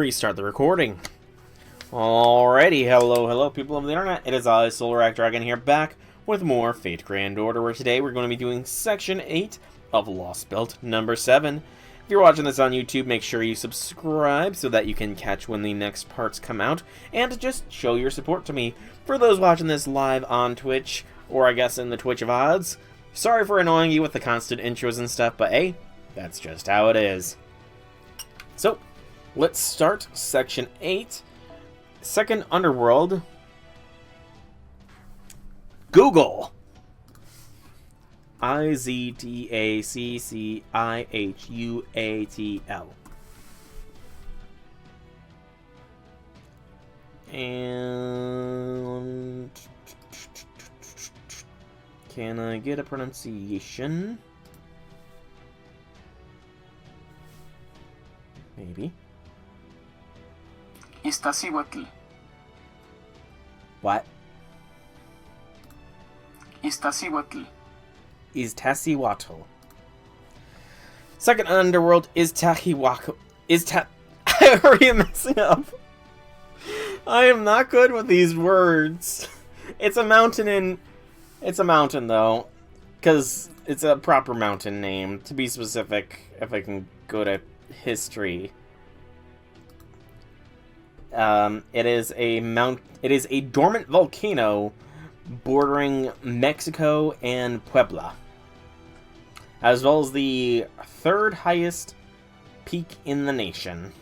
restart the recording. Alrighty, hello people of the internet. It is I, Solar Dragon here, back with more Fate Grand Order, where today we're going to be doing Section 8 of Lostbelt number 7. If you're watching this on YouTube, make sure you subscribe so that you can catch when the next parts come out, and just show your support to me. For those watching this live on Twitch, or I guess in the Twitch of odds, sorry for annoying you with the constant intros and stuff, but hey, that's just how it is. So, let's start Section 8. Second Underworld. Google. IZTACCIHUATL. And can I get a pronunciation? Maybe. Iztaccíhuatl. What? Iztaccíhuatl. Iztaccíhuatl. Second Underworld is Tahiwako. I already am messing up. I am not good with these words. It's a mountain It's a mountain, though. Because it's a proper mountain name. To be specific, if I can go to history. It is a dormant volcano bordering Mexico and Puebla, as well as the third highest peak in the nation.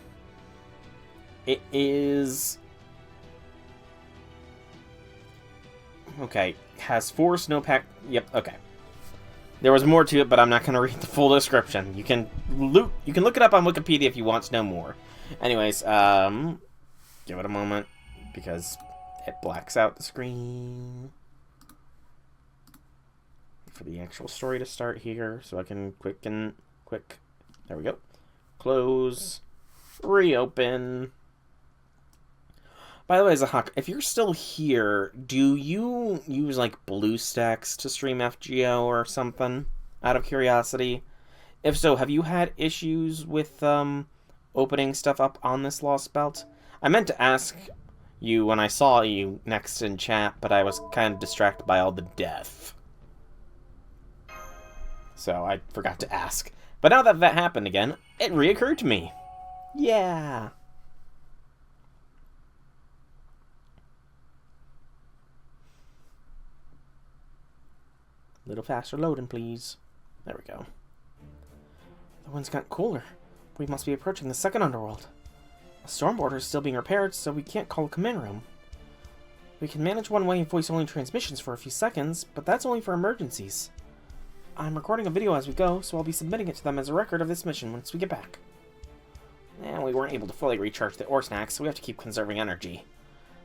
It is okay. Has 4 snowpack. Yep. Okay. There was more to it, but I'm not going to read the full description. You can look it up on Wikipedia if you want to know more. Anyways, give it a moment because it blacks out the screen. For the actual story to start here, so I can quick. There we go. Close. Reopen. By the way, Zahak, if you're still here, do you use like BlueStacks to stream FGO or something? Out of curiosity. If so, have you had issues with opening stuff up on this Lostbelt? I meant to ask you when I saw you next in chat, but I was kind of distracted by all the death. So I forgot to ask. But now that that happened again, it reoccurred to me. Yeah. A little faster loading, please. There we go. The wind's gotten cooler. We must be approaching the second underworld. The storm border is still being repaired, so we can't call a command room. We can manage one-way voice-only transmissions for a few seconds, but that's only for emergencies. I'm recording a video as we go, so I'll be submitting it to them as a record of this mission once we get back. And we weren't able to fully recharge the ore snacks, so we have to keep conserving energy.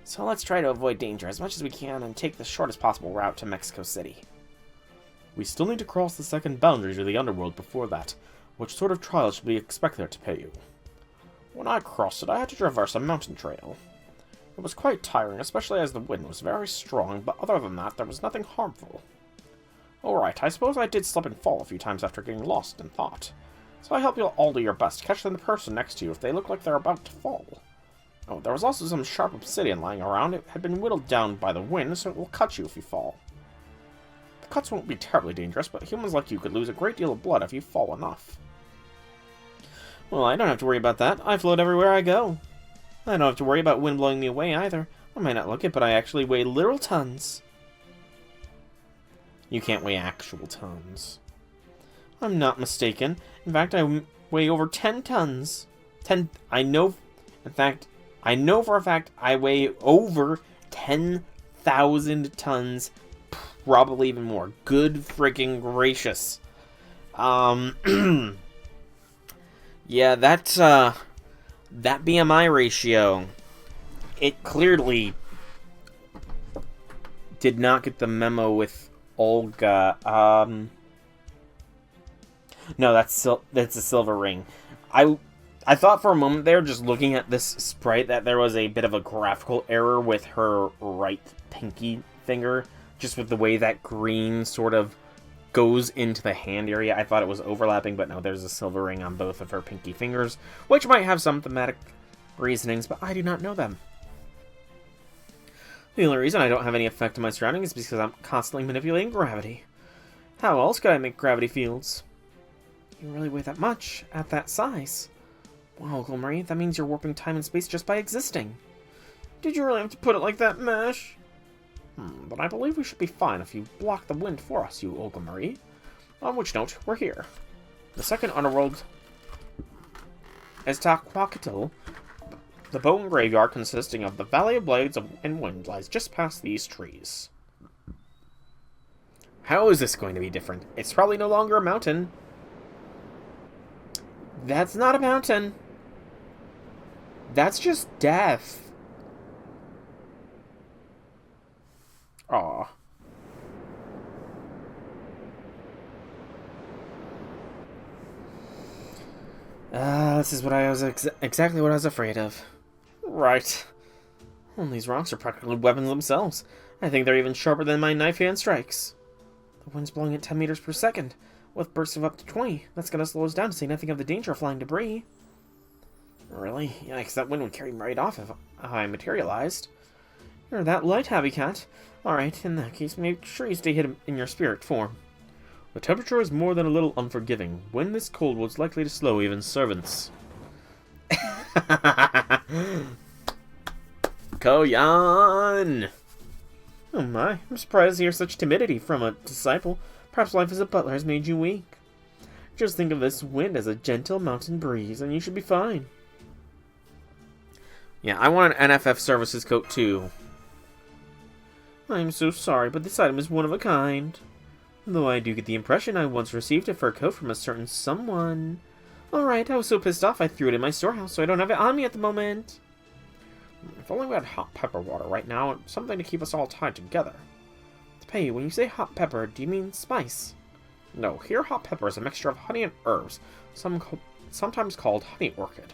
So let's try to avoid danger as much as we can and take the shortest possible route to Mexico City. We still need to cross the second boundary to the underworld before that. Which sort of trial should we expect there to pay you? When I crossed it, I had to traverse a mountain trail. It was quite tiring, especially as the wind was very strong, but other than that, there was nothing harmful. Alright, I suppose I did slip and fall a few times after getting lost in thought. So I hope you'll all do your best to catch the person next to you if they look like they're about to fall. Oh, there was also some sharp obsidian lying around. It had been whittled down by the wind, so it will cut you if you fall. The cuts won't be terribly dangerous, but humans like you could lose a great deal of blood if you fall enough. Well, I don't have to worry about that. I float everywhere I go. I don't have to worry about wind blowing me away either. I might not look it, but I actually weigh literal tons. You can't weigh actual tons. I'm not mistaken. In fact, I weigh over 10 tons. I know for a fact I weigh over 10,000 tons. Probably even more. Good freaking gracious. Yeah, that BMI ratio, it clearly did not get the memo with Olga. No, that's a silver ring. I thought for a moment there, just looking at this sprite, that there was a bit of a graphical error with her right pinky finger, just with the way that green sort of goes into the hand area. I thought it was overlapping, but no, there's a silver ring on both of her pinky fingers, which might have some thematic reasonings, but I do not know them. The only reason I don't have any effect on my surroundings is because I'm constantly manipulating gravity. How else could I make gravity fields? You really weigh that much, at that size. Wow, Gilmarie, that means you're warping time and space just by existing. Did you really have to put it like that, Mash? But I believe we should be fine if you block the wind for us, you Gilmarie. On which note, we're here. The second underworld is Taquaquitl. The bone graveyard consisting of the Valley of Blades and Wind lies just past these trees. How is this going to be different? It's probably no longer a mountain. That's not a mountain. That's just death. Aw. This is what I was exactly what I was afraid of. Right. Well, these rocks are practically weapons themselves. I think they're even sharper than my knife hand strikes. The wind's blowing at 10 meters per second, with bursts of up to 20. That's gonna slow us down, to say nothing of the danger of flying debris. Really? Yeah, because that wind would carry me right off if I materialized. You're that light, Happy Cat. Alright, in that case, make sure you stay hidden in your spirit form. The temperature is more than a little unforgiving. Wind this cold was likely to slow even servants. Koyan! Oh my, I'm surprised to hear such timidity from a disciple. Perhaps life as a butler has made you weak. Just think of this wind as a gentle mountain breeze, and you should be fine. Yeah, I want an NFF services coat too. I'm so sorry, but this item is one of a kind. Though I do get the impression I once received a fur coat from a certain someone. Alright, I was so pissed off I threw it in my storehouse, so I don't have it on me at the moment. If only we had hot pepper water right now, something to keep us all tied together. Hey, when you say hot pepper, do you mean spice? No, here hot pepper is a mixture of honey and herbs, sometimes called honey orchid.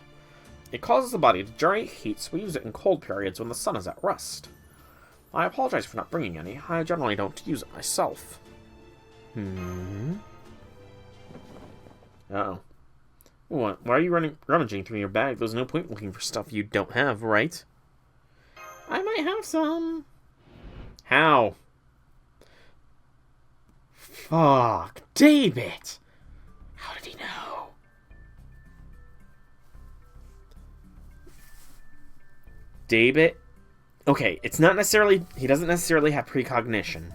It causes the body to generate heat, so we use it in cold periods when the sun is at rest. I apologize for not bringing any. I generally don't use it myself. Uh-oh. What? Why are you rummaging through your bag? There's no point looking for stuff you don't have, right? I might have some. How? Fuck. David! How did he know? David? Okay, it's not necessarily... He doesn't necessarily have precognition.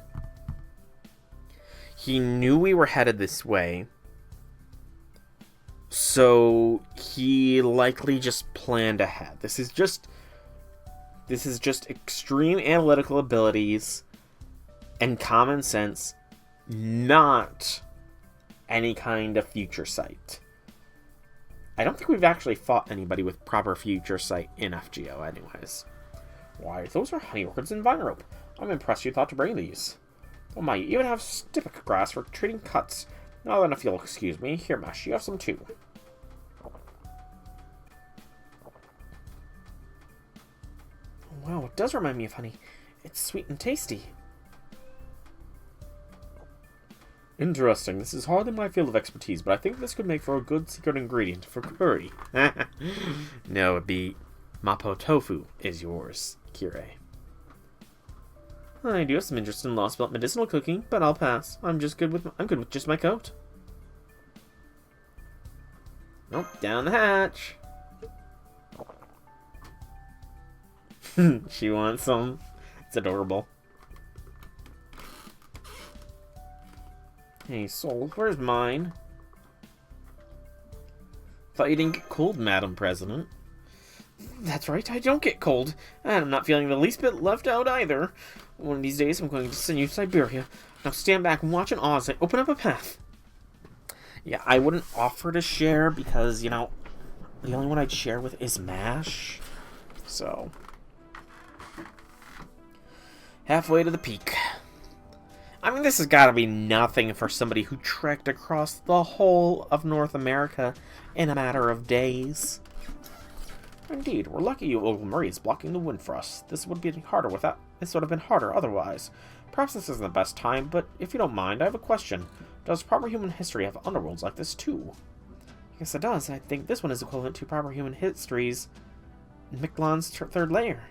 He knew we were headed this way. So he likely just planned ahead. This is just extreme analytical abilities and common sense, not any kind of future sight. I don't think we've actually fought anybody with proper future sight in FGO anyways. Why, those are honey orchids and vine rope. I'm impressed you thought to bring these. Oh my, you even have stipic grass for treating cuts. Now then, if you'll excuse me, here, Mesh, you have some too. Wow, it does remind me of honey. It's sweet and tasty. Interesting. This is hardly my field of expertise, but I think this could make for a good secret ingredient for curry. No, it'd be Mapo tofu is yours, Kirei. I do have some interest in Lostbelt medicinal cooking, but I'll pass. I'm good with just my coat. Nope, down the hatch. She wants some. It's adorable. Hey, soul, where's mine? Thought you didn't get cold, Madam President. That's right, I don't get cold. And I'm not feeling the least bit left out either. One of these days, I'm going to send you to Siberia. Now stand back and watch an Oz and open up a path. Yeah, I wouldn't offer to share because, you know, the only one I'd share with is MASH. So... halfway to the peak. I mean, this has got to be nothing for somebody who trekked across the whole of North America in a matter of days. Indeed, we're lucky you Gilmarie is blocking the wind for us. This would have been harder otherwise. Perhaps this isn't the best time, but if you don't mind, I have a question. Does proper human history have underworlds like this too? Yes, it does. I think this one is equivalent to proper human histories. Mictlan's third layer.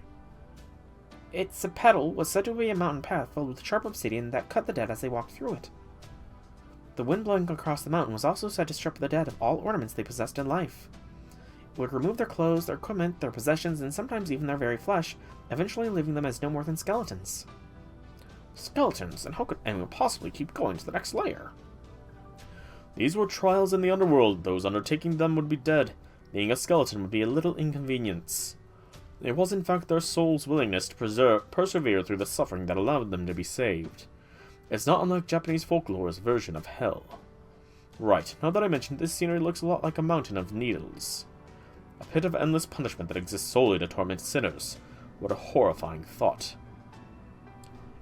Its pedal was said to be a mountain path filled with sharp obsidian that cut the dead as they walked through it. The wind blowing across the mountain was also said to strip the dead of all ornaments they possessed in life. It would remove their clothes, their equipment, their possessions, and sometimes even their very flesh, eventually leaving them as no more than skeletons. Skeletons? And how could anyone possibly keep going to the next layer? These were trials in the underworld. Those undertaking them would be dead. Being a skeleton would be a little inconvenience. It was in fact their soul's willingness to persevere through the suffering that allowed them to be saved. It's not unlike Japanese folklore's version of hell. Right, now that I mentioned, this scenery looks a lot like a mountain of needles. A pit of endless punishment that exists solely to torment sinners. What a horrifying thought.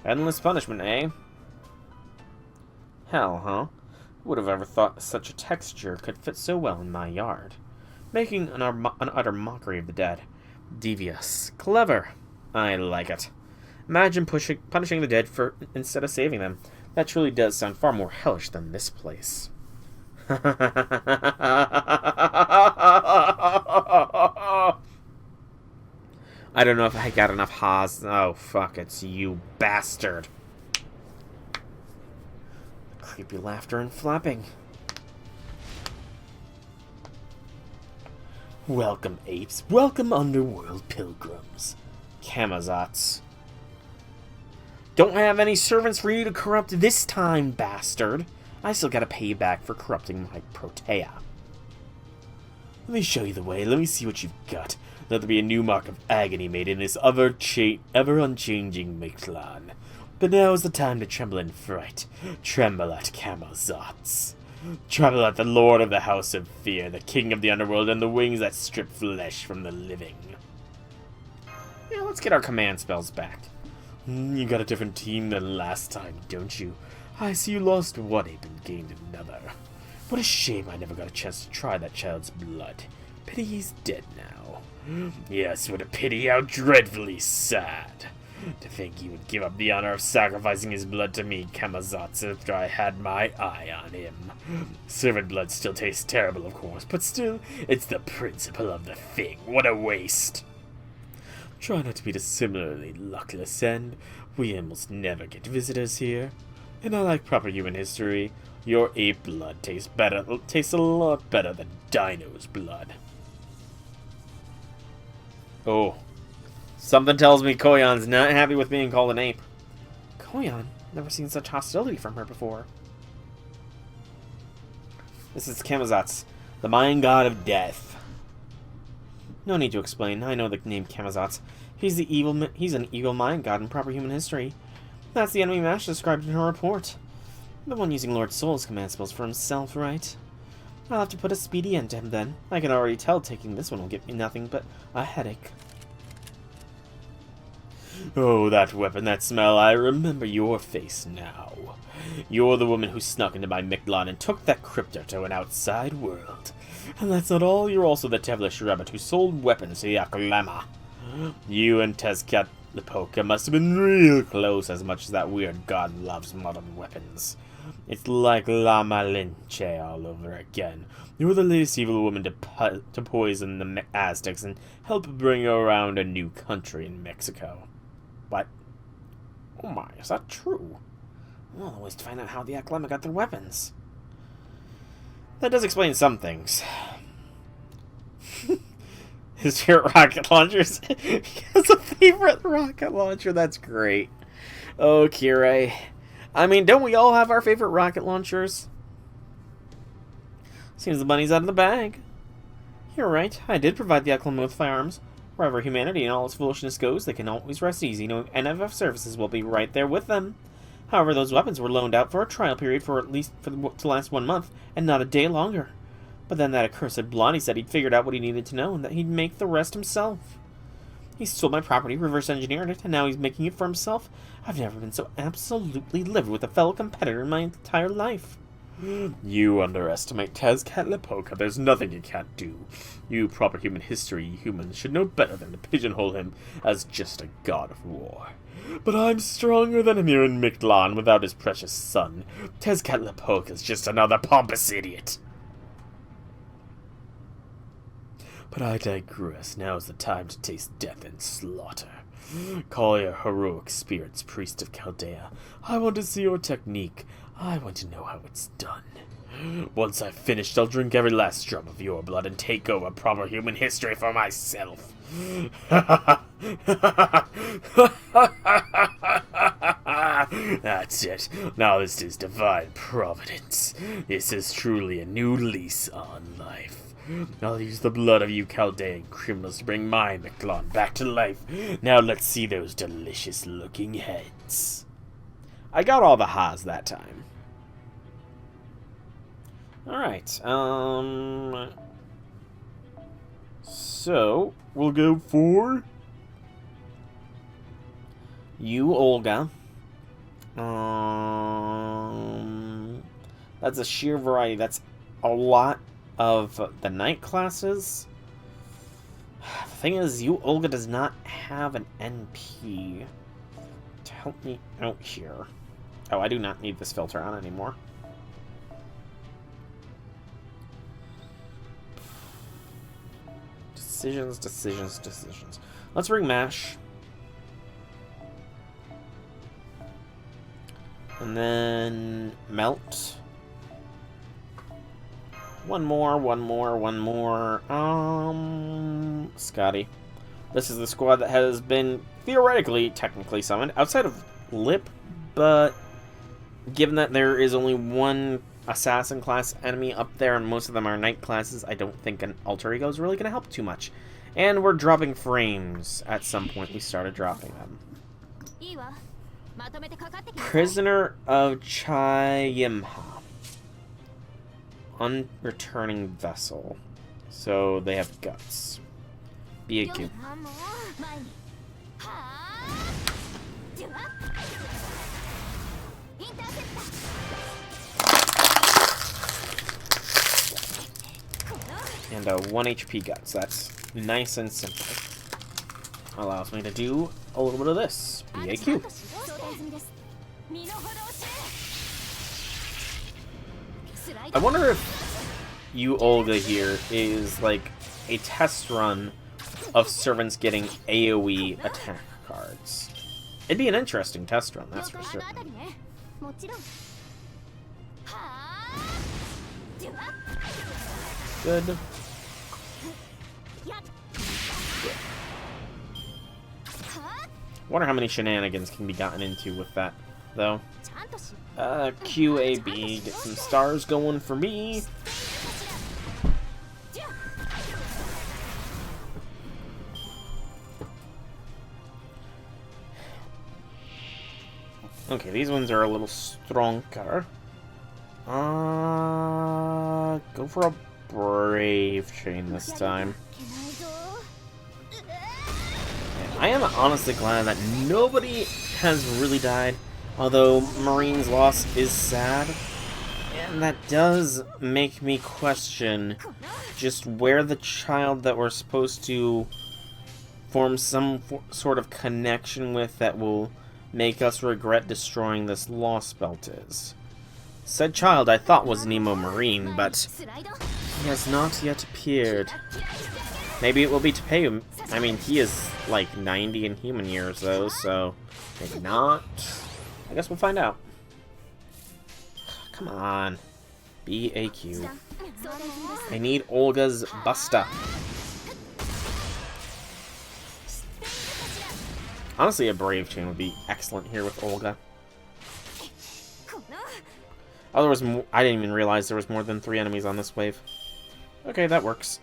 Endless punishment, eh? Hell, huh? Who would have ever thought such a texture could fit so well in my yard? Making an utter mockery of the dead. Devious. Clever. I like it. Imagine punishing the dead instead of saving them. That truly does sound far more hellish than this place. I don't know if I got enough ha's. Oh, fuck, it's you bastard. Creepy laughter and flapping. Welcome, apes. Welcome, underworld pilgrims. Camazotz. Don't have any servants for you to corrupt this time, bastard. I still gotta pay you back for corrupting my Protea. Let me show you the way. Let me see what you've got. Let there be a new mark of agony made in this ever-unchanging Mictlan. But now is the time to tremble in fright. Tremble at Camazotz. Tremble at the Lord of the House of Fear, the King of the Underworld, and the wings that strip flesh from the living. Yeah, let's get our command spells back. You got a different team than last time, don't you? I see you lost one ape and gained another. What a shame I never got a chance to try that child's blood. Pity he's dead now. Yes, what a pity, how dreadfully sad. To think he would give up the honor of sacrificing his blood to me, Camazotz, after I had my eye on him. Servant blood still tastes terrible, of course, but still, it's the principle of the thing. What a waste. Try not to be the similarly luckless end. We almost never get visitors here. And I like proper human history. Your ape blood tastes a lot better than Dino's blood. Oh. Something tells me Koyon's not happy with being called an ape. Koyon? Never seen such hostility from her before. This is Camazotz, the Mayan god of death. No need to explain. I know the name Camazotz. He's an evil Mayan god in proper human history. That's the enemy Mash described in her report. The one using Lord Soul's command spells for himself, right? I'll have to put a speedy end to him then. I can already tell taking this one will get me nothing but a headache. Oh, that weapon, that smell. I remember your face now. You're the woman who snuck into my Mictlan and took that crypto to an outside world. And that's not all. You're also the devilish rabbit who sold weapons to Yaklama. You and Tezcatlipoca must have been real close, as much as that weird god loves modern weapons. It's like La Malinche all over again. You were the latest evil woman to poison the Aztecs and help bring around a new country in Mexico. What? Oh my, is that true? Well, always to find out how the Yaklama got their weapons. That does explain some things. His favorite rocket launchers. He has a favorite rocket launcher. That's great. Oh, Kirei. I mean, don't we all have our favorite rocket launchers? Seems the money's out of the bag. You're right. I did provide the Yaklama with firearms. Wherever humanity and all its foolishness goes, they can always rest easy, knowing NFF services will be right there with them. However, those weapons were loaned out for a trial period to last 1 month, and not a day longer. But then that accursed Blondie said he'd figured out what he needed to know, and that he'd make the rest himself. He stole my property, reverse engineered it, and now he's making it for himself. I've never been so absolutely livid with a fellow competitor in my entire life. You underestimate Tezcatlipoca. There's nothing you can't do. You proper human history humans should know better than to pigeonhole him as just a god of war. But I'm stronger than him here in Mictlan without his precious son. Tezcatlipoca's just another pompous idiot. But I digress. Now is the time to taste death and slaughter. Call your heroic spirits, priest of Chaldea. I want to see your technique. I want to know how it's done. Once I've finished, I'll drink every last drop of your blood and take over proper human history for myself. That's it. Now this is divine providence. This is truly a new lease on life. I'll use the blood of you Chaldean criminals to bring my Mictlan back to life. Now let's see those delicious looking heads. I got all the ha's that time. Alright, so, we'll go for you, Olga. That's a sheer variety. That's a lot of the knight classes. The thing is, you, Olga, does not have an NP to help me out here. Oh, I do not need this filter on anymore. Decisions. Let's bring Mash. And then Melt. One more. Scotty. This is the squad that has been theoretically, technically summoned outside of Lip, but given that there is only one assassin class enemy up there and most of them are knight classes, I don't think an alter ego is really going to help too much. And we're dropping frames. At some point we started dropping them. Prisoner of Chayimha. Unreturning vessel. So they have guts. BAQ. And a 1 HP guts. That's nice and simple. Allows me to do a little bit of this. BAQ. I wonder if you, Olga, here is like a test run of servants getting AoE attack cards. It'd be an interesting test run, that's for sure. Good. Wonder how many shenanigans can be gotten into with that, though. QAB, get some stars going for me. Okay, these ones are a little stronger. Go for a brave chain this time. I am honestly glad that nobody has really died, although Marine's loss is sad, and that does make me question just where the child that we're supposed to form some sort of connection with that will make us regret destroying this Lostbelt is. Said child I thought was Nemo Marine, but he has not yet appeared. Maybe it will be Tepeu. I mean, he is like 90 in human years, though, so maybe not. I guess we'll find out. Come on. BAQ. I need Olga's Busta. Honestly, a Brave Chain would be excellent here with Olga. Oh, there was I didn't even realize there was more than 3 enemies on this wave. Okay, that works.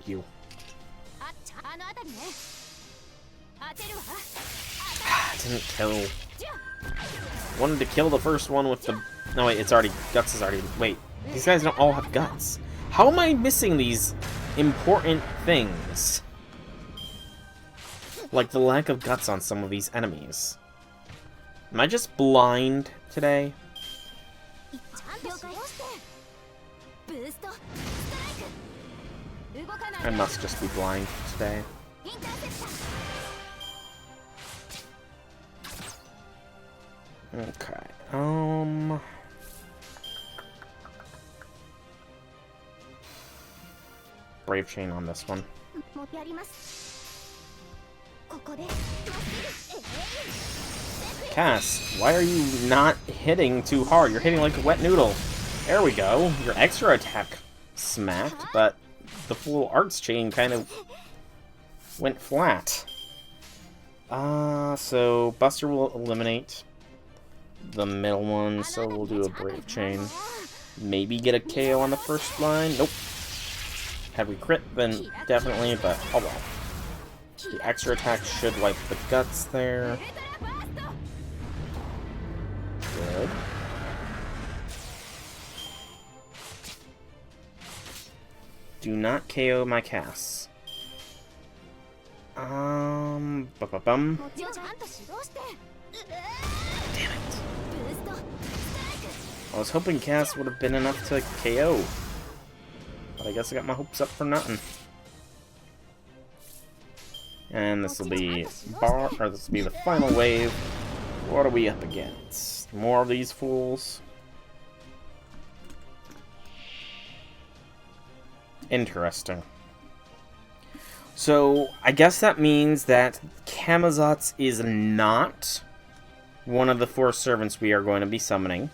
You. Didn't kill. Wanted to kill the first one with the... No, wait, it's already... Guts is already... Wait, these guys don't all have guts. How am I missing these important things? Like the lack of guts on some of these enemies. Am I just blind today? I must just be blind today. Okay, Brave Chain on this one. Cass, why are you not hitting too hard? You're hitting like a wet noodle. There we go. Your extra attack smacked, but the full arts chain kind of went flat. So Buster will eliminate the middle one, so we'll do a Brave Chain. Maybe get a KO on the first line. Nope. Had we crit, then definitely, but oh well. The extra attack should wipe the guts there. Good. Do not KO my Cass. Damn it. I was hoping Cass would have been enough to KO. But I guess I got my hopes up for nothing. And this will be this will be the final wave. What are we up against? More of these fools? Interesting. So, I guess that means that Camazotz is not one of the 4 servants we are going to be summoning.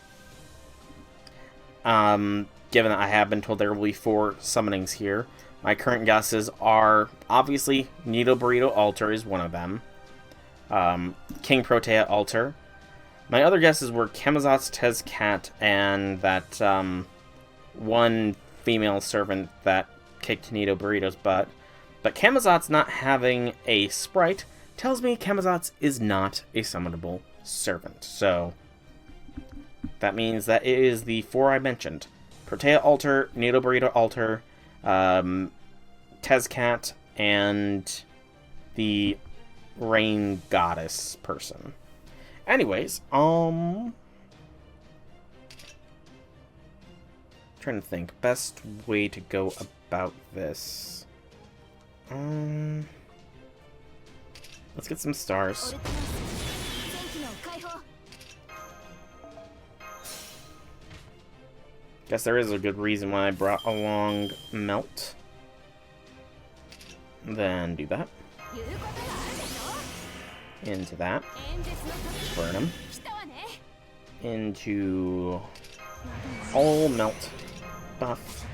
Given that I have been told there will be 4 summonings here. My current guesses are, obviously, Needle Burrito Altar is one of them. King Protea Altar. My other guesses were Camazotz, Tezcat, and that one female servant that kicked Needle Burrito's butt. But Camazotz not having a sprite tells me Camazotz is not a summonable servant. So, that means that it is the 4 I mentioned. Protea Altar, Needle Burrito Altar, Tezcat, and the Rain Goddess person. Anyways, trying to think, best way to go about this. Let's get some stars. Guess there is a good reason why I brought along Melt. Then do that. Into that. Burn him. Into all Melt buff.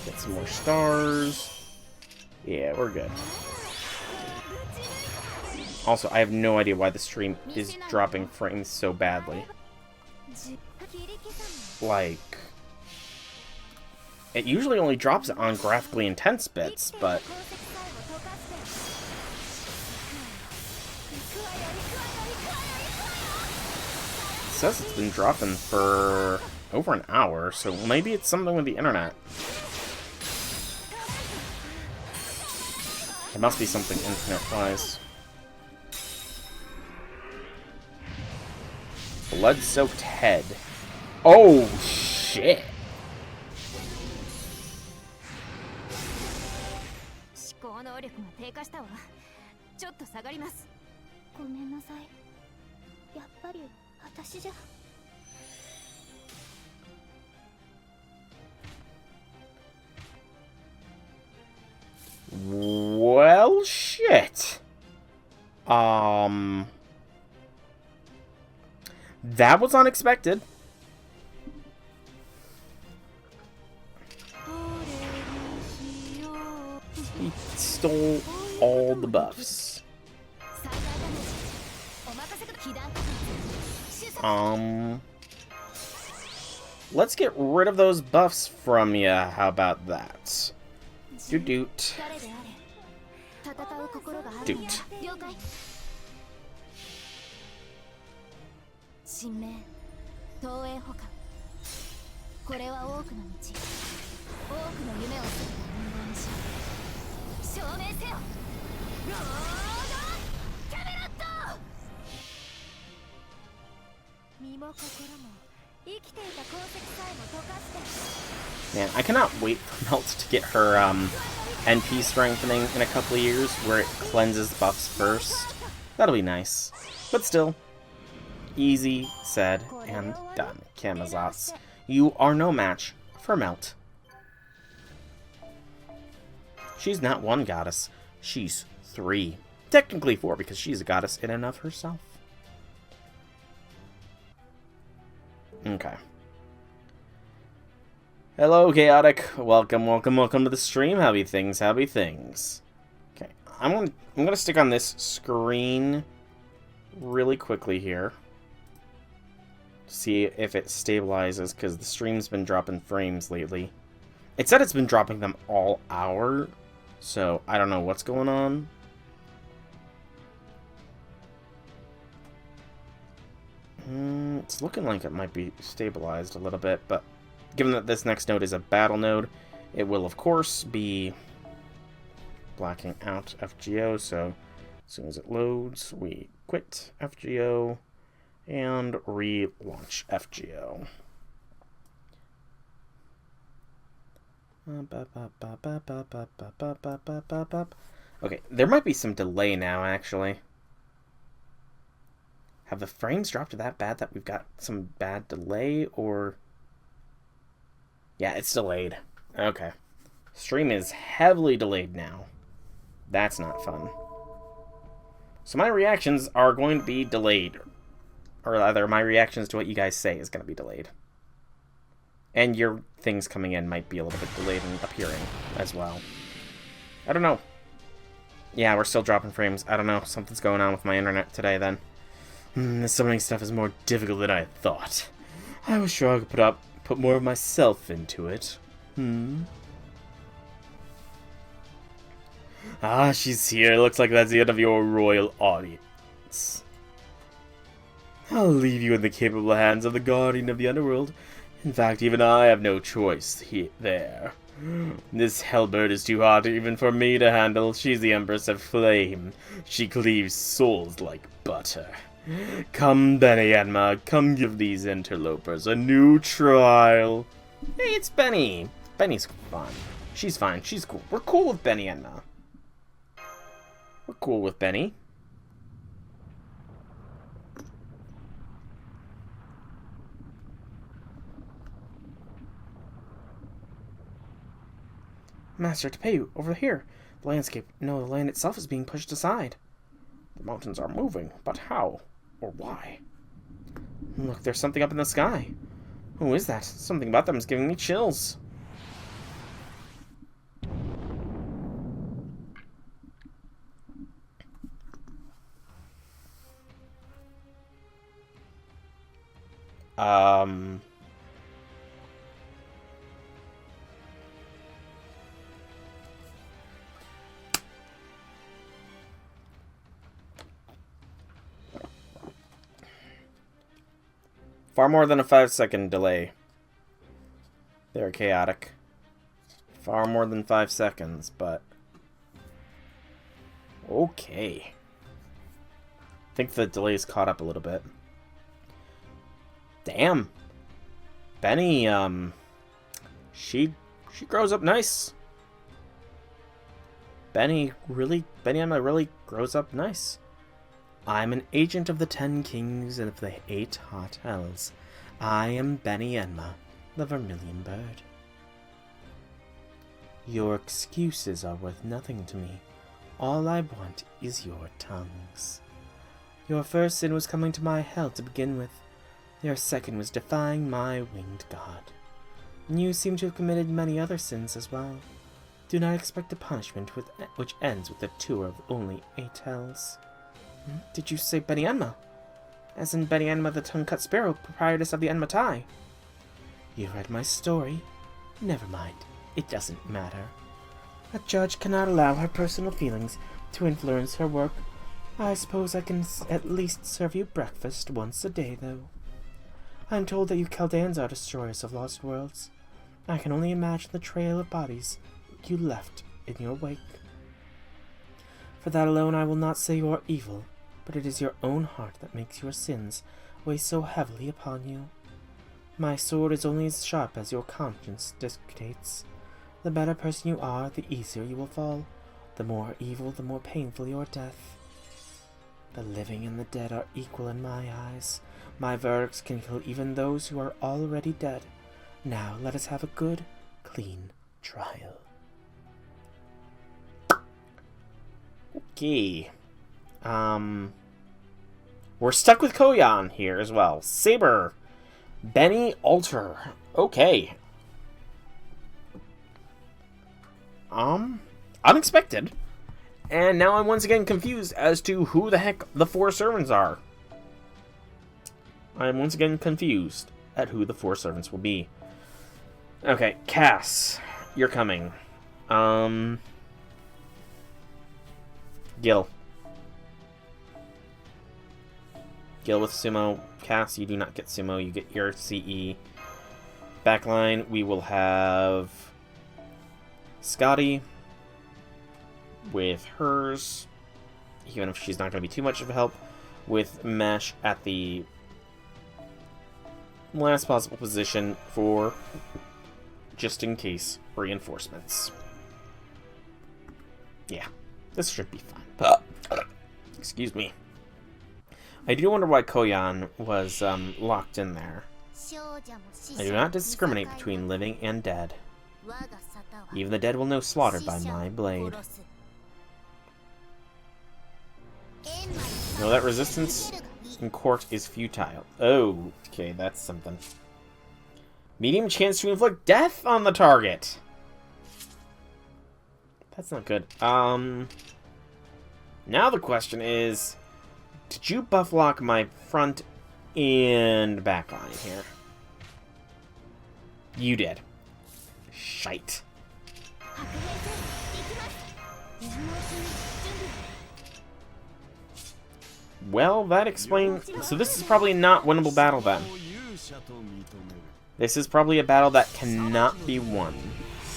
Get some more stars. Yeah, we're good. Also, I have no idea why the stream is dropping frames so badly. Like, it usually only drops it on graphically intense bits, but it says it's been dropping for over an hour, so maybe it's something with the internet. It must be something internet-wise. Blood-soaked head. Oh, shit! Well, shit. That was unexpected. He stole all the buffs. Let's get rid of those buffs from ya. How about that? Doot doot. Doot. Man, I cannot wait for Melt to get her NP strengthening in a couple of years, where it cleanses buffs first. That'll be nice. But still, easy, said, and done. Camazotz, you are no match for Melt. She's not one goddess. She's 3. Technically 4, because she's a goddess in and of herself. Okay. Hello, Chaotic. Welcome to the stream. Happy things. Okay, I'm gonna stick on this screen really quickly here. See if it stabilizes, because the stream's been dropping frames lately. It said it's been dropping them all hour, so I don't know what's going on. It's looking like it might be stabilized a little bit, but given that this next node is a battle node, it will of course be blacking out FGO, so as soon as it loads, we quit FGO and relaunch FGO. Okay, there might be some delay now, actually. Have the frames dropped that bad that we've got some bad delay, or... Yeah, it's delayed. Okay. Stream is heavily delayed now. That's not fun. So my reactions are going to be delayed. Or rather, my reactions to what you guys say is going to be delayed. And your things coming in might be a little bit delayed and appearing as well. I don't know. Yeah, we're still dropping frames. I don't know. Something's going on with my internet today, then. This summoning stuff is more difficult than I thought. I was sure I could put more of myself into it. Ah, she's here. Looks like that's the end of your royal audience. I'll leave you in the capable hands of the Guardian of the Underworld. In fact, even I have no choice there. This hellbird is too hot even for me to handle. She's the Empress of Flame. She cleaves souls like butter. Come, Benny Enma, come give these interlopers a new trial. Hey, it's Benny. Benny's fine. She's fine. She's cool. We're cool with Benny Enma. We're cool with Benny. Master, to pay you, over here. The landscape, no, the land itself is being pushed aside. The mountains are moving, but how? Or why? Look, there's something up in the sky. Who is that? Something about them is giving me chills. Far more than a 5-second delay. They're chaotic. Far more than 5 seconds, but... Okay. I think the delay's caught up a little bit. Damn. Benny, she grows up nice. Benny Emma really grows up nice. I'm an agent of the 10 kings and of the 8 hot hells. I am Benny Enma, the Vermilion Bird. Your excuses are worth nothing to me. All I want is your tongues. Your first sin was coming to my hell to begin with. Your second was defying my winged god. And you seem to have committed many other sins as well. Do not expect a punishment which ends with a tour of only 8 hells. Did you say Benny Enma? As in Benny Enma, the tongue-cut sparrow, proprietress of the Enma tie. You read my story? Never mind. It doesn't matter. A judge cannot allow her personal feelings to influence her work. I suppose I can at least serve you breakfast once a day, though. I'm told that you Chaldeans are destroyers of lost worlds. I can only imagine the trail of bodies you left in your wake. For that alone I will not say you are evil, but it is your own heart that makes your sins weigh so heavily upon you. My sword is only as sharp as your conscience dictates. The better person you are, the easier you will fall. The more evil, the more painful your death. The living and the dead are equal in my eyes. My verdicts can kill even those who are already dead. Now, let us have a good, clean trial. Okay. We're stuck with Koyan here as well. Saber. Benny Alter. Okay. Unexpected. And now I'm once again confused as to who the heck the 4 servants are. I'm once again confused at who the 4 servants will be. Okay, Cass, you're coming. Gil. Gil with Sumo. Cass, you do not get Sumo, you get your CE. Backline, we will have Scotty with hers, even if she's not going to be too much of a help, with Mesh at the last possible position for just in case reinforcements. Yeah, this should be fine. Excuse me. I do wonder why Koyan was locked in there. I do not discriminate between living and dead. Even the dead will know slaughtered by my blade. No, that resistance in court is futile. Oh, okay, that's something. Medium chance to inflict death on the target. That's not good. Now the question is, did you buff lock my front and back line here? You did. Shite. Well, that explains... So this is probably not winnable battle then. This is probably a battle that cannot be won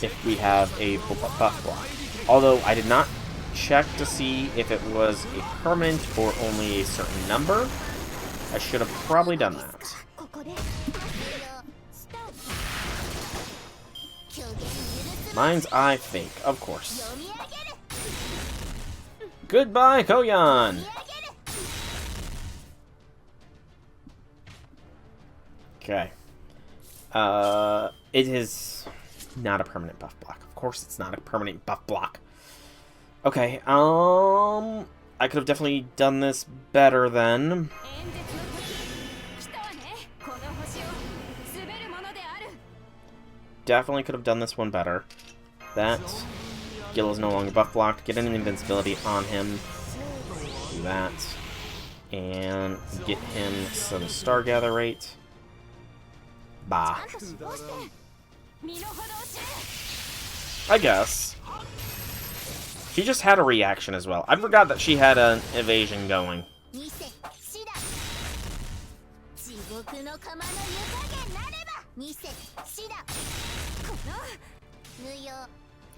if we have a buff block. Although I did not check to see if it was a permanent or only a certain number. I should have probably done that. Mind's eye fake, of course. Goodbye, Koyan! Okay. It is not a permanent buff block. Of course it's not a permanent buff block. Okay, I could have definitely done this better then. Definitely could have done this one better. That. Gil is no longer buff blocked. Get an invincibility on him. Do that. And get him some Stargather rate. Bah. I guess. She just had a reaction as well. I forgot that she had an evasion going.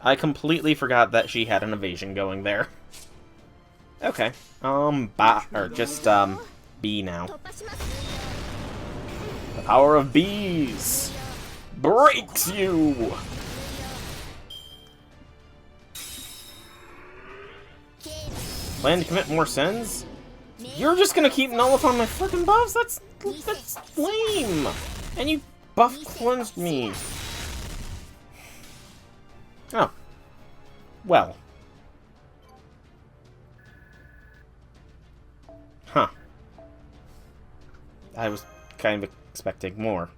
I completely forgot that she had an evasion going there. Okay. B now. The power of bees breaks you! Plan to commit more sins? You're just gonna keep nullifying my frickin' buffs? That's lame! And you buff cleansed me. Oh. Well. Huh. I was kind of expecting more.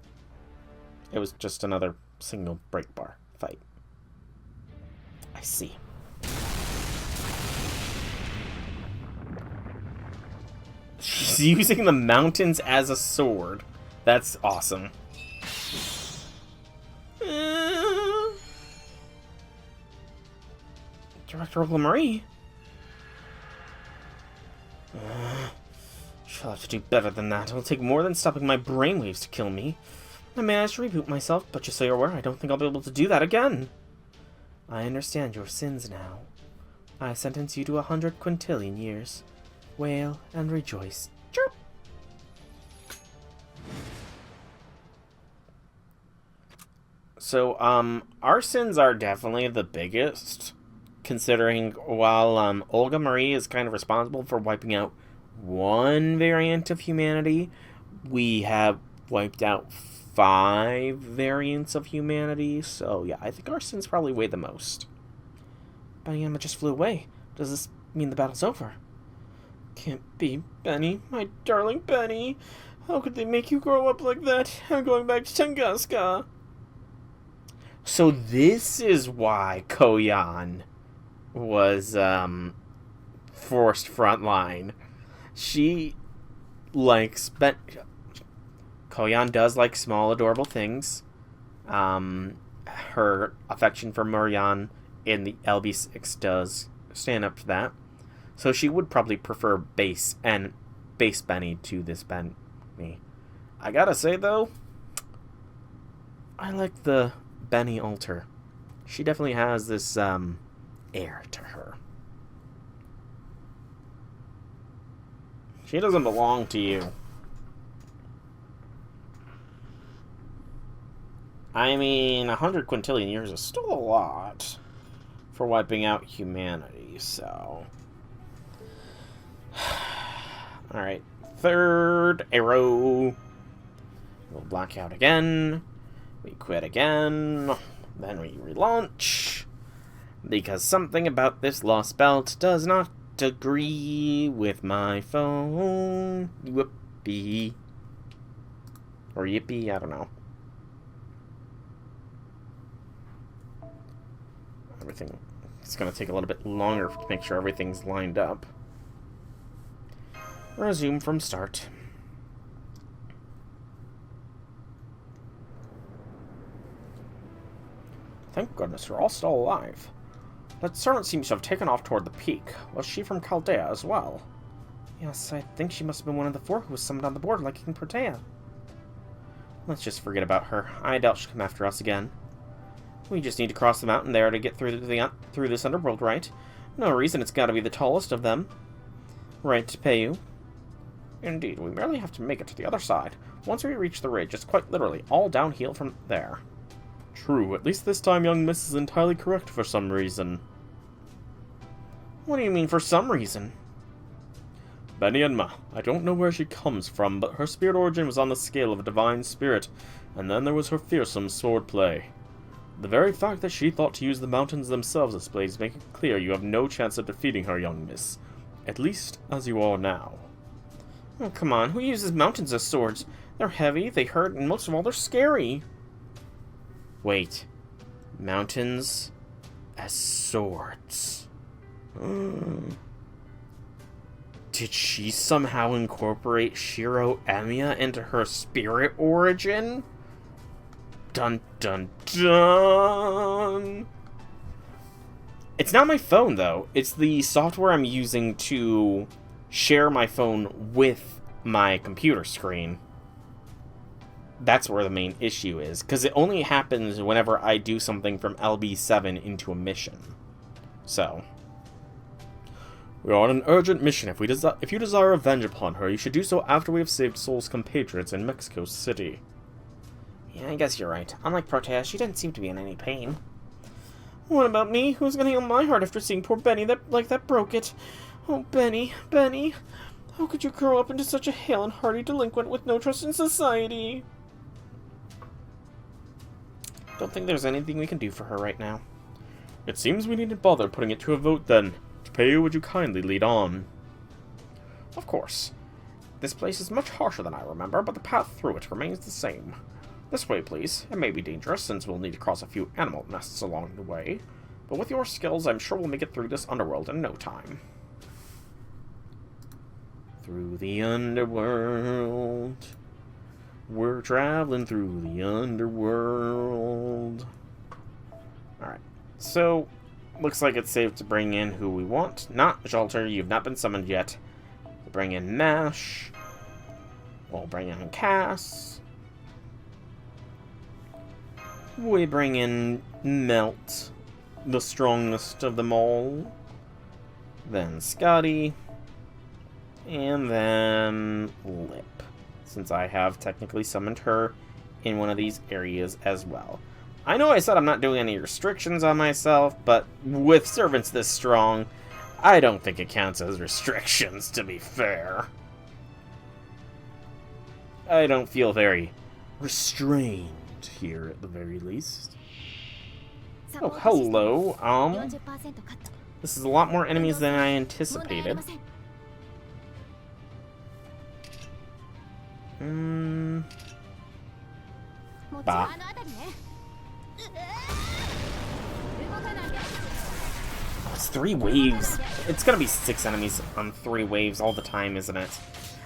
It was just another single break bar fight. I see. She's using the mountains as a sword. That's awesome. Director Marie? She'll have to do better than that. It'll take more than stopping my brainwaves to kill me. I managed to reboot myself, but just so you're aware, I don't think I'll be able to do that again. I understand your sins now. I sentence you to 100 quintillion years. Wail and rejoice. Chirp! So, our sins are definitely the biggest, considering while, Olga Marie is kind of responsible for wiping out one variant of humanity, we have wiped out 5 variants of humanity. So yeah, I think our sins probably weigh the most. Benny and Emma just flew away. Does this mean the battle's over? Can't be, Benny. My darling Benny. How could they make you grow up like that? I'm going back to Tunguska. So this is why Koyan was forced frontline. She likes Koyan does like small adorable things. Her affection for Muryan in the LB6 does stand up to that. So she would probably prefer base Benny to this Benny. I gotta say though, I like the Benny alter. She definitely has this air to her. She doesn't belong to you. I mean, 100 quintillion years is still a lot for wiping out humanity, so... Alright, third arrow. We'll black out again. We quit again. Then we relaunch. Because something about this Lostbelt does not agree with my phone. Whoopee. Or yippee, I don't know. It's going to take a little bit longer to make sure everything's lined up. Resume from start. Thank goodness you're all still alive. That servant seems to have taken off toward the peak. Was she from Chaldea as well? Yes, I think she must have been one of the 4 who was summoned on the board like King Protea. Let's just forget about her. I doubt she'll come after us again. We just need to cross the mountain there to get through this underworld, right? No reason it's got to be the tallest of them. Right to pay you. Indeed, we merely have to make it to the other side. Once we reach the ridge, it's quite literally all downhill from there. True, at least this time young Miss is entirely correct for some reason. What do you mean for some reason? Benny and Ma, I don't know where she comes from, but her spirit origin was on the scale of a divine spirit, and then there was her fearsome swordplay. The very fact that she thought to use the mountains themselves as blades make it clear you have no chance of defeating her, young miss. At least, as you are now. Oh, come on, who uses mountains as swords? They're heavy, they hurt, and most of all, they're scary. Wait. Mountains as swords. Did she somehow incorporate Shiro Emiya into her spirit origin? Dun dun dun! It's not my phone, though. It's the software I'm using to share my phone with my computer screen. That's where the main issue is, because it only happens whenever I do something from LB7 into a mission. So... We are on an urgent mission. If you desire revenge upon her, you should do so after we have saved Soul's compatriots in Mexico City. Yeah, I guess you're right. Unlike Protea, she didn't seem to be in any pain. What about me? Who's gonna heal my heart after seeing poor Benny that broke it? Oh, Benny, Benny. How could you grow up into such a hale and hearty delinquent with no trust in society? Don't think there's anything we can do for her right now. It seems we needn't bother putting it to a vote then. To pay you, would you kindly lead on? Of course. This place is much harsher than I remember, but the path through it remains the same. This way, please. It may be dangerous, since we'll need to cross a few animal nests along the way. But with your skills, I'm sure we'll make it through this underworld in no time. Through the underworld. We're traveling through the underworld. Alright, so... looks like it's safe to bring in who we want. Not Jalter, you've not been summoned yet. We'll bring in Mash. We'll bring in Cass. We bring in Melt, the strongest of them all. Then Scotty. And then Lip, since I have technically summoned her in one of these areas as well. I know I said I'm not doing any restrictions on myself, but with servants this strong, I don't think it counts as restrictions, to be fair. I don't feel very restrained here at the very least. Oh, hello. This is a lot more enemies than I anticipated. Bah. It's 3 waves. It's gonna be 6 enemies on 3 waves all the time, isn't it?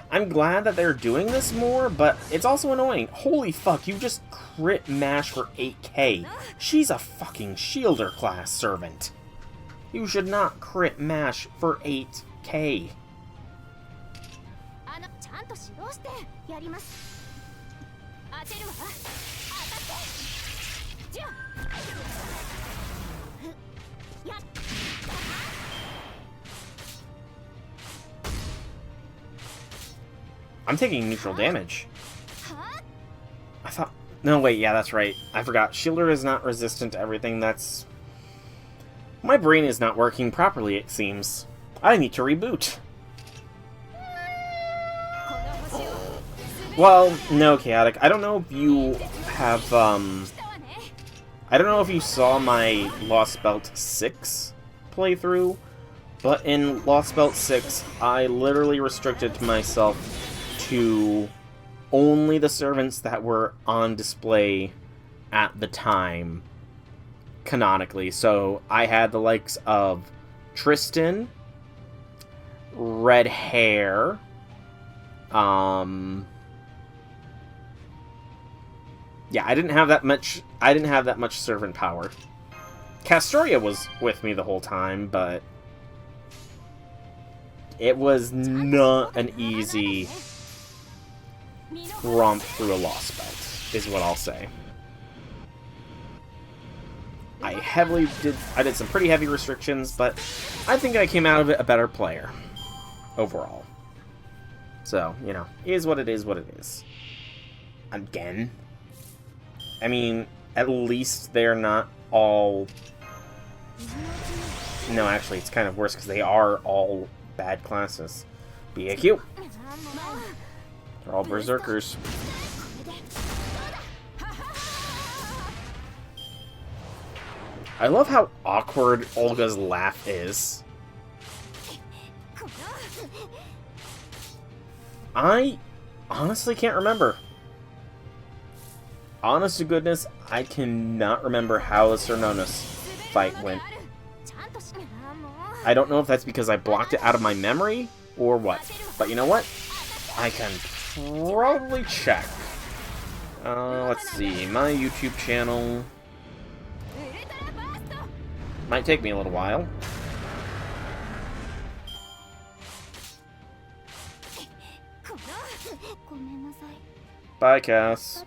I'm glad that they're doing this more, but it's also annoying. Holy fuck, you just crit mash for 8k. She's a fucking shielder class servant. You should not crit mash for 8k. I'm taking neutral damage. I thought... No, wait, yeah, that's right. I forgot. Shielder is not resistant to everything. That's... My brain is not working properly, it seems. I need to reboot. Well, no, Chaotic. I don't know if you have, I don't know if you saw my Lostbelt 6 playthrough, but in Lostbelt 6, I literally restricted myself to only the servants that were on display at the time, canonically. So I had the likes of Tristan, Red Hair, yeah, I didn't have that much servant power. Castoria was with me the whole time, but it was not an easy romp through a Lostbelt, is what I'll say. I did some pretty heavy restrictions, but I think I came out of it a better player overall. So, you know, is what it is what it is. Again, I mean, at least they're not all... No, actually, it's kind of worse because they are all bad classes. BAQ. They're all berserkers. I love how awkward Olga's laugh is. I honestly can't remember. Honest to goodness, I cannot remember how the Cernonis fight went. I don't know if that's because I blocked it out of my memory or what. But you know what? I can probably check. Let's see. My YouTube channel might take me a little while. Bye, Cass.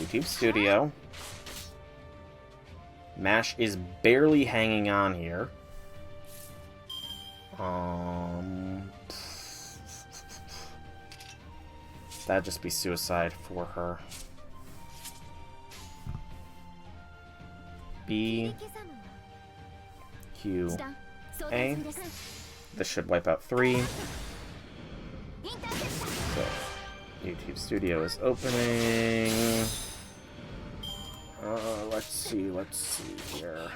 YouTube Studio. MASH is barely hanging on here. That'd just be suicide for her. B, Q, A. This should wipe out 3. So, YouTube Studio is opening. Let's see here.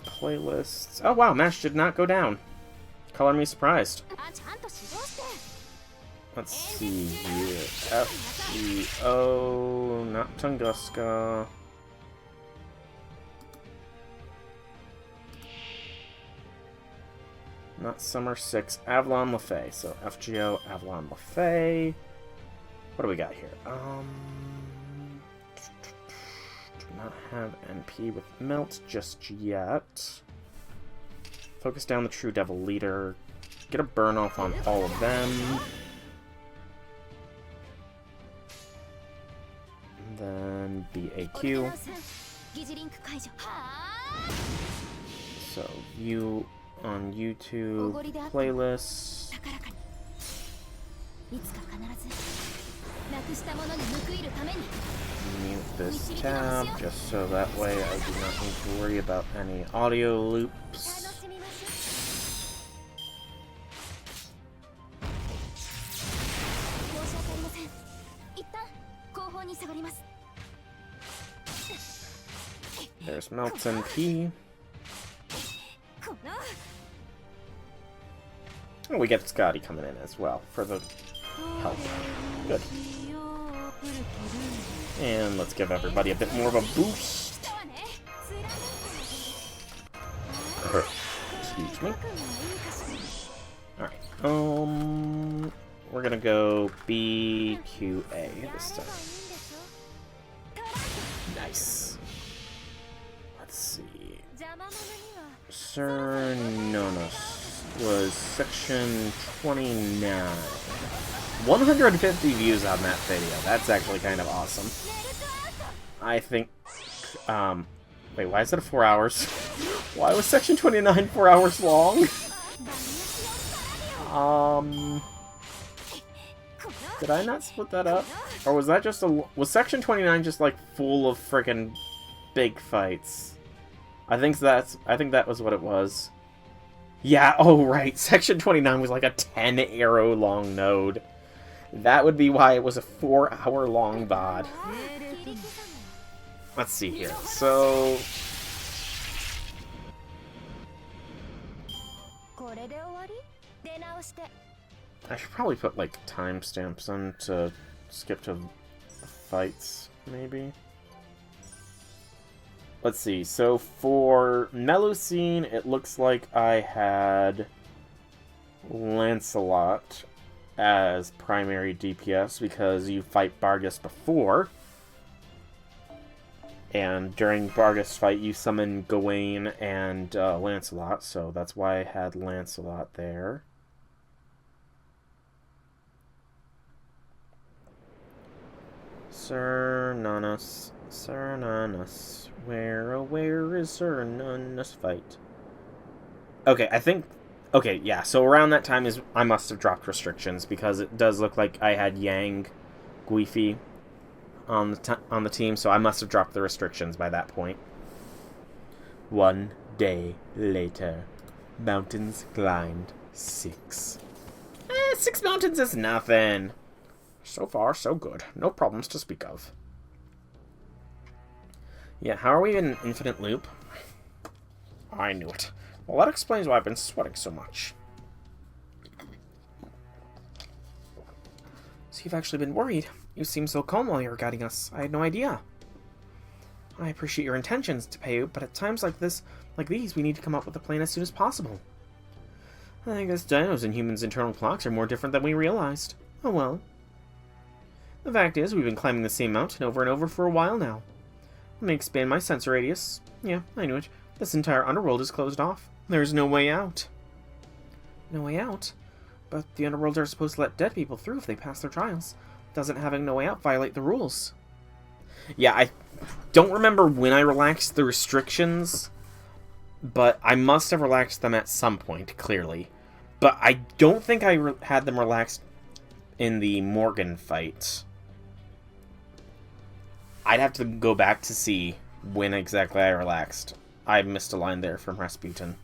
Playlists. Oh wow, MASH did not go down. Color me surprised. Let's see here. FGO, not Tunguska. Not Summer 6, Avalon Lefay. So FGO, Avalon Lefay. What do we got here? Do not have NP with Melt just yet. Focus down the True Devil Leader. Get a burn off on all of them. And then BAQ. So view on YouTube playlists. Mute this tab just so that way I do not need to worry about any audio loops. There's Melton P. Oh, we get Scotty coming in as well for the help. Good. And let's give everybody a bit more of a boost. Excuse me. Alright, we're gonna go BQA this time. Nice. Let's see. Sir Nonos was section 29. 150 views on that video. That's actually kind of awesome. I think, wait, why is it 4 hours? Why was section 29 4 hours long? Did I not split that up? Or was that just was section 29 just like full of frickin' big fights? I think that was what it was. Yeah, oh right, section 29 was like a 10 arrow long node. That would be why it was a 4 hour long VOD. Let's see here. So I should probably put like timestamps on to skip to fights, maybe. Let's see. So for Melusine, it looks like I had Lancelot as primary DPS because you fight Bargus before. And during Bargus' fight, you summon Gawain and Lancelot, so that's why I had Lancelot there. Sir Nanas, where is Sir Nanas fight? Okay, okay, yeah, so around that time I must have dropped restrictions, because it does look like I had Yang Guifi on the team, so I must have dropped the restrictions by that point. 1 day later, mountains climbed 6. 6 mountains is nothing. So far, so good. No problems to speak of. Yeah, how are we in infinite loop? I knew it. Well, that explains why I've been sweating so much. So you've actually been worried. You seemed so calm while you were guiding us. I had no idea. I appreciate your intentions, Tepeu, but at times like these, we need to come up with a plan as soon as possible. I guess dinos and humans' internal clocks are more different than we realized. Oh well. The fact is, we've been climbing the same mountain over and over for a while now. Let me expand my sensor radius. Yeah, I knew it. This entire underworld is closed off. There's no way out. No way out? But the underworld are supposed to let dead people through if they pass their trials. Doesn't having no way out violate the rules? Yeah, I don't remember when I relaxed the restrictions, but I must have relaxed them at some point, clearly. But I don't think I had them relaxed in the Morgan fight. I'd have to go back to see when exactly I relaxed. I missed a line there from Rasputin.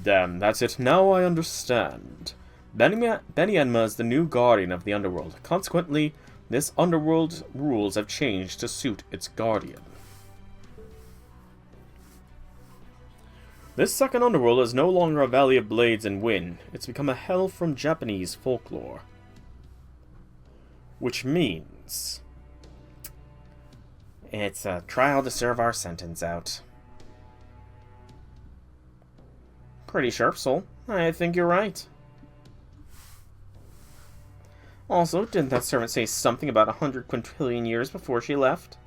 Damn, that's it. Now I understand. Benienma is the new guardian of the underworld. Consequently, this underworld's rules have changed to suit its guardian. This second underworld is no longer a valley of blades and wind. It's become a hell from Japanese folklore. Which means it's a trial to serve our sentence out. Pretty sharp, Soul. I think you're right. Also, didn't that servant say something about 100 quintillion years before she left?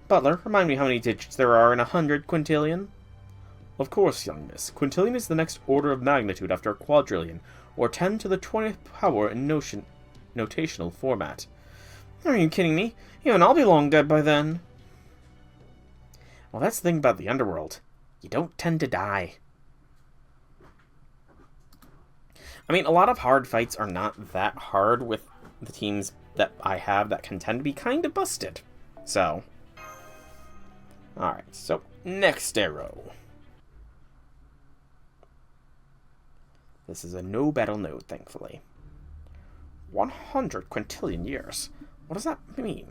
Butler, remind me how many digits there are in 100 quintillion? Of course, young miss. Quintillion is the next order of magnitude after a quadrillion, or 10 to the 20th power in notational format. Are you kidding me? Even I'll be long dead by then. Well, that's the thing about the underworld. You don't tend to die. I mean, a lot of hard fights are not that hard with the teams that I have that can tend to be kind of busted. So. Alright, so next arrow. This is a no battle node, thankfully. 100 quintillion years. What does that mean?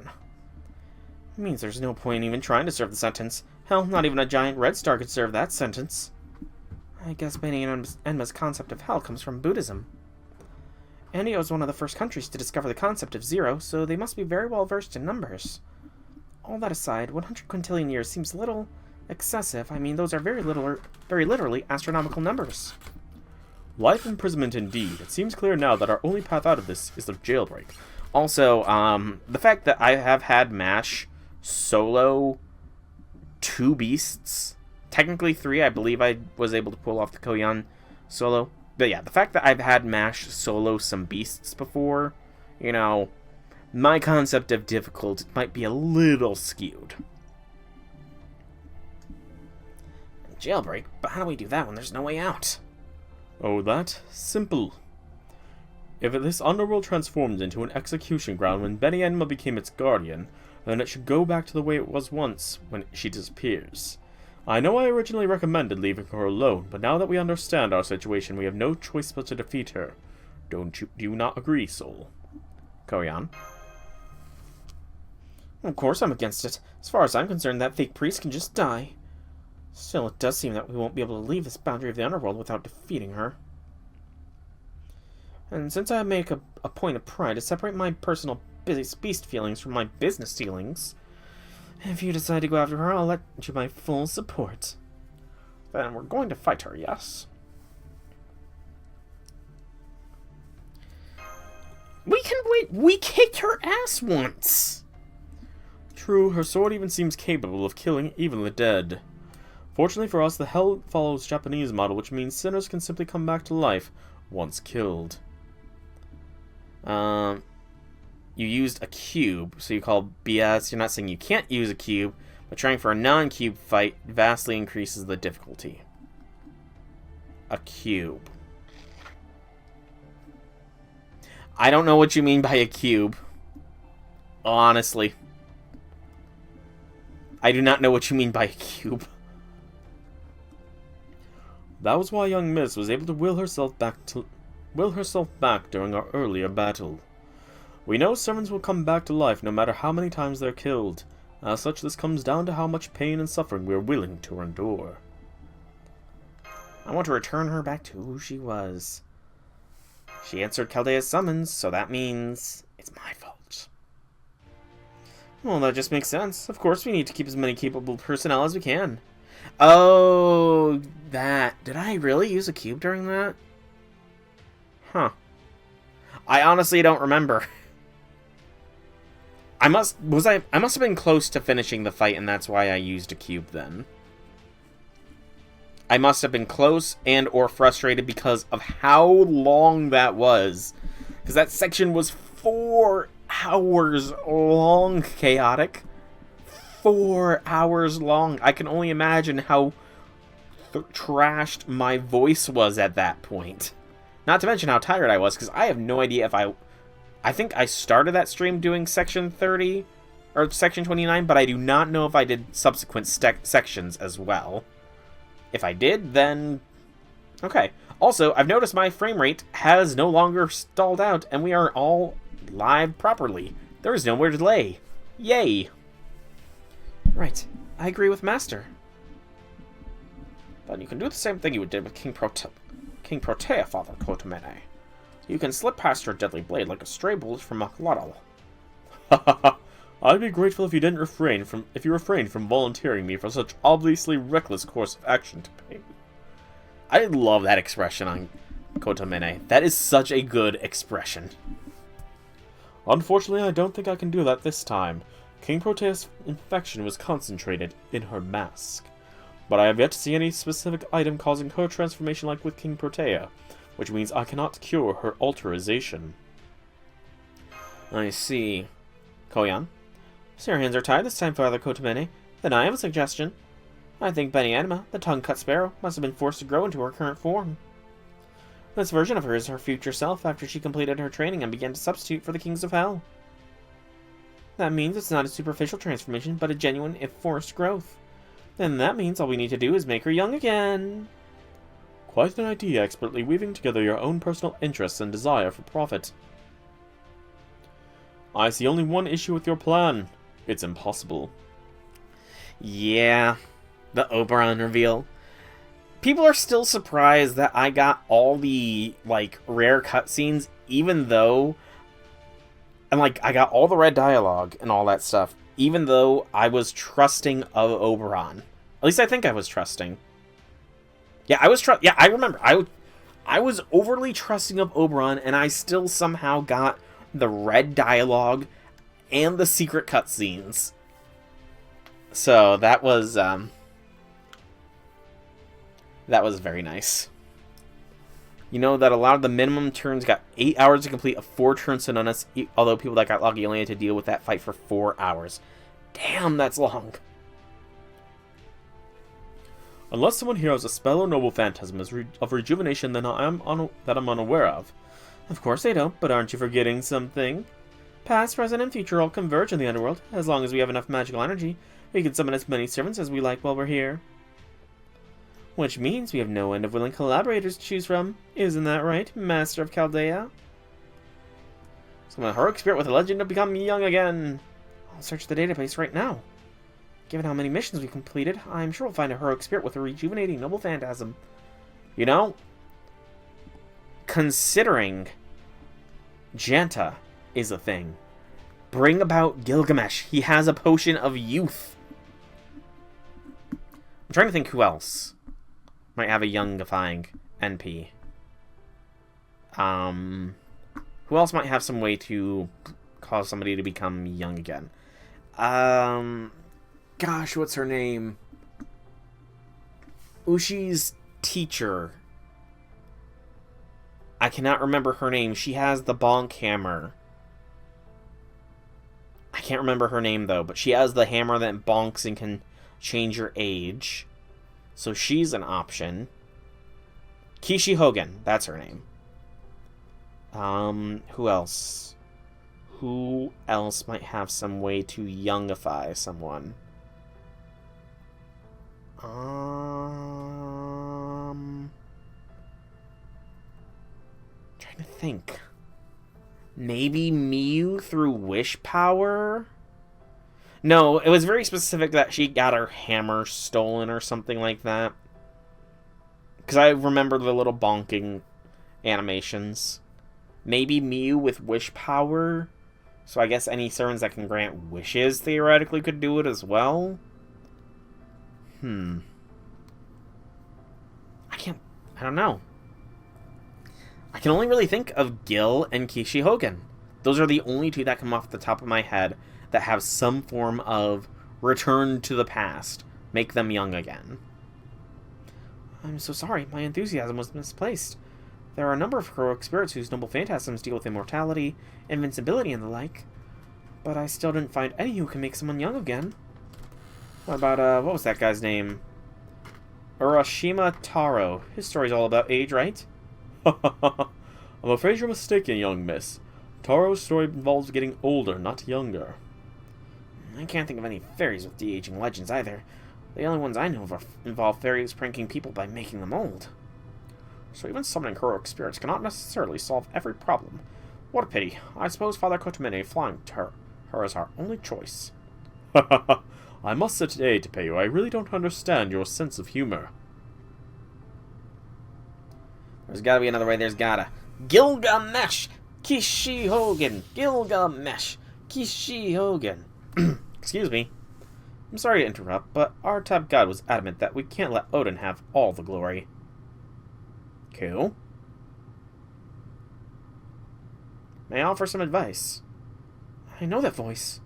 It means there's no point even trying to serve the sentence. Hell, not even a giant red star could serve that sentence. I guess Benny and Enma's concept of hell comes from Buddhism. India was one of the first countries to discover the concept of zero, so they must be very well versed in numbers. All that aside, 100 quintillion years seems a little excessive. I mean, those are very literally astronomical numbers. Life imprisonment indeed. It seems clear now that our only path out of this is the jailbreak. Also, the fact that I have had MASH solo 2 beasts, technically 3, I believe I was able to pull off the Koyan solo. But yeah, the fact that I've had MASH solo some beasts before, you know, my concept of difficult might be a little skewed. Jailbreak? But how do we do that when there's no way out? Oh, that? Simple. If this underworld transformed into an execution ground when Benny Enma became its guardian, then it should go back to the way it was once when she disappears. I know I originally recommended leaving her alone, but now that we understand our situation, we have no choice but to defeat her. Do you not agree, Soul? Koyan? Of course I'm against it. As far as I'm concerned, that fake priest can just die. Still, it does seem that we won't be able to leave this boundary of the underworld without defeating her. And since I make a point of pride to separate my personal beast feelings from my business dealings, if you decide to go after her, I'll let you my full support. Then we're going to fight her, yes? We kicked her ass once! True, her sword even seems capable of killing even the dead. Fortunately for us, the Hell follows Japanese model, which means sinners can simply come back to life once killed. You used a cube, so you call BS. You're not saying you can't use a cube, but trying for a non-cube fight vastly increases the difficulty. A cube. I don't know what you mean by a cube. Honestly. I do not know what you mean by a cube. That was why young Miss was able to will herself back during our earlier battle. We know servants will come back to life no matter how many times they're killed. As such, this comes down to how much pain and suffering we are willing to endure. I want to return her back to who she was. She answered Chaldea's summons, so that means it's my fault. Well, that just makes sense. Of course we need to keep as many capable personnel as we can. Oh, that. Did I really use a cube during that? Huh. I honestly don't remember. I must have been close to finishing the fight, and that's why I used a cube then. I must have been close and or frustrated because of how long that was. Because that section was 4 hours long, chaotic. 4 hours long. I can only imagine how trashed my voice was at that point. Not to mention how tired I was, because I have no idea if I think I started that stream doing section 30, or section 29, but I do not know if I did subsequent sections as well. If I did, then... okay. Also, I've noticed my frame rate has no longer stalled out, and we are all live properly. There is no more delay. Yay! Right. I agree with Master. Then you can do the same thing you did with King Protea, Father Kotomene. You can slip past your deadly blade like a stray bullet from a Maklaral. I'd be grateful if you refrained from volunteering me for such obviously reckless course of action to pay. I love that expression on Kotomene. That is such a good expression. Unfortunately, I don't think I can do that this time. King Protea's infection was concentrated in her mask. But I have yet to see any specific item causing her transformation like with King Protea, which means I cannot cure her alterization. I see. Koyan? So your hands are tied this time, Father Kotomene. Then I have a suggestion. I think Benny Anima, the tongue-cut sparrow, must have been forced to grow into her current form. This version of her is her future self after she completed her training and began to substitute for the Kings of Hell. That means it's not a superficial transformation, but a genuine, if forced, growth. Then that means all we need to do is make her young again. Quite an idea, expertly weaving together your own personal interests and desire for profit. I see only one issue with your plan. It's impossible. Yeah, the Oberon reveal. People are still surprised that I got all the, like, rare cutscenes, even though... And, like, I got all the red dialogue and all that stuff, even though I was trusting of Oberon. At least I think I was trusting. Yeah, I remember. I was overly trusting of Oberon, and I still somehow got the red dialogue and the secret cutscenes. So that was very nice. You know that a lot of the minimum turns got 8 hours to complete a 4-turn Synonus, although people that got lucky only had to deal with that fight for 4 hours. Damn, that's long. Unless someone here has a spell or noble phantasm of rejuvenation that I'm unaware of. Of course they don't, but aren't you forgetting something? Past, present, and future all converge in the underworld. As long as we have enough magical energy, we can summon as many servants as we like while we're here. Which means we have no end of willing collaborators to choose from. Isn't that right, Master of Chaldea? Summon a heroic spirit with a legend to become young again. I'll search the database right now. Given how many missions we've completed, I'm sure we'll find a heroic spirit with a rejuvenating noble phantasm. You know, considering Janta is a thing, bring about Gilgamesh. He has a potion of youth. I'm trying to think who else might have a youngifying NP. Who else might have some way to cause somebody to become young again? Gosh, what's her name? Ushi's teacher. I cannot remember her name. She has the bonk hammer. I can't remember her name, though, but she has the hammer that bonks and can change your age. So she's an option. Kishi Hogan, that's her name. Who else? Who else might have some way to youngify someone? Trying to think. Maybe Miyu through wish power? No, it was very specific that she got her hammer stolen or something like that. Because I remember the little bonking animations. Maybe Miyu with wish power? So I guess any servants that can grant wishes theoretically could do it as well? I don't know. I can only really think of Gil and Kishi Hogan. Those are the only two that come off the top of my head that have some form of return to the past. Make them young again. I'm so sorry, my enthusiasm was misplaced. There are a number of heroic spirits whose noble phantasms deal with immortality, invincibility, and the like. But I still didn't find any who can make someone young again. What about, what was that guy's name? Urashima Taro. His story's all about age, right? I'm afraid you're mistaken, young miss. Taro's story involves getting older, not younger. I can't think of any fairies with de-aging legends either. The only ones I know of involve fairies pranking people by making them old. So even summoning heroic spirits cannot necessarily solve every problem. What a pity. I suppose Father Kotomene flying to her is our only choice. I must sit today to pay you. I really don't understand your sense of humor. There's gotta be another way. There's gotta. Gilgamesh! Kishi Hogan! Gilgamesh! Kishi Hogan! Excuse me. I'm sorry to interrupt, but our top god was adamant that we can't let Odin have all the glory. Cool. May I offer some advice? I know that voice.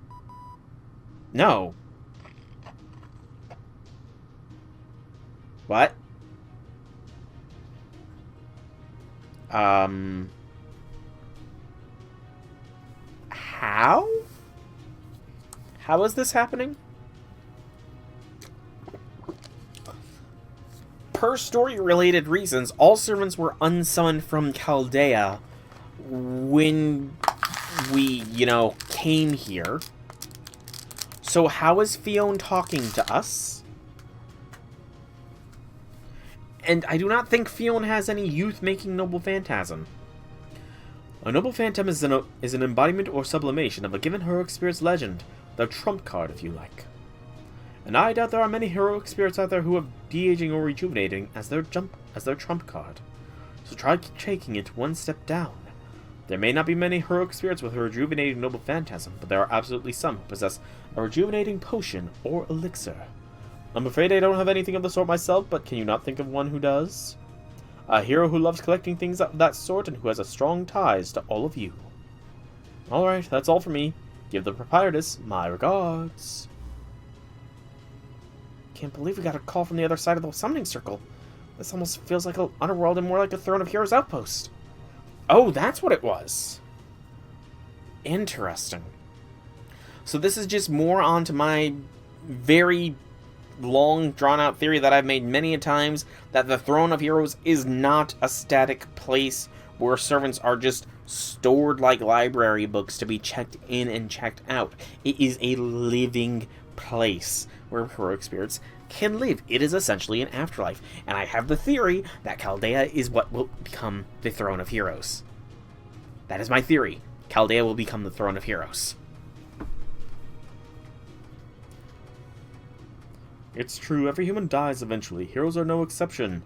No. What? How? How is this happening? Per story-related reasons, all servants were unsummoned from Chaldea when we, came here. So how is Fion talking to us? And I do not think Fion has any youth making noble phantasm. A noble phantom is an embodiment or sublimation of a given heroic spirit's legend, their trump card, if you like. And I doubt there are many heroic spirits out there who have de-aging or rejuvenating as their trump card. So try taking it one step down. There may not be many heroic spirits with a rejuvenating noble phantasm, but there are absolutely some who possess a rejuvenating potion or elixir. I'm afraid I don't have anything of the sort myself, but can you not think of one who does? A hero who loves collecting things of that sort and who has a strong ties to all of you. Alright, that's all for me. Give the proprietress my regards. Can't believe we got a call from the other side of the summoning circle. This almost feels like an underworld and more like a Throne of Heroes outpost. Oh, that's what it was. Interesting. So this is just more onto my very long, drawn-out theory that I've made many a times, that the Throne of Heroes is not a static place where servants are just stored like library books to be checked in and checked out. It is a living place where heroic spirits can live. It is essentially an afterlife. And I have the theory that Chaldea is what will become the Throne of Heroes. That is my theory. Chaldea will become the Throne of Heroes. It's true, every human dies eventually. Heroes are no exception.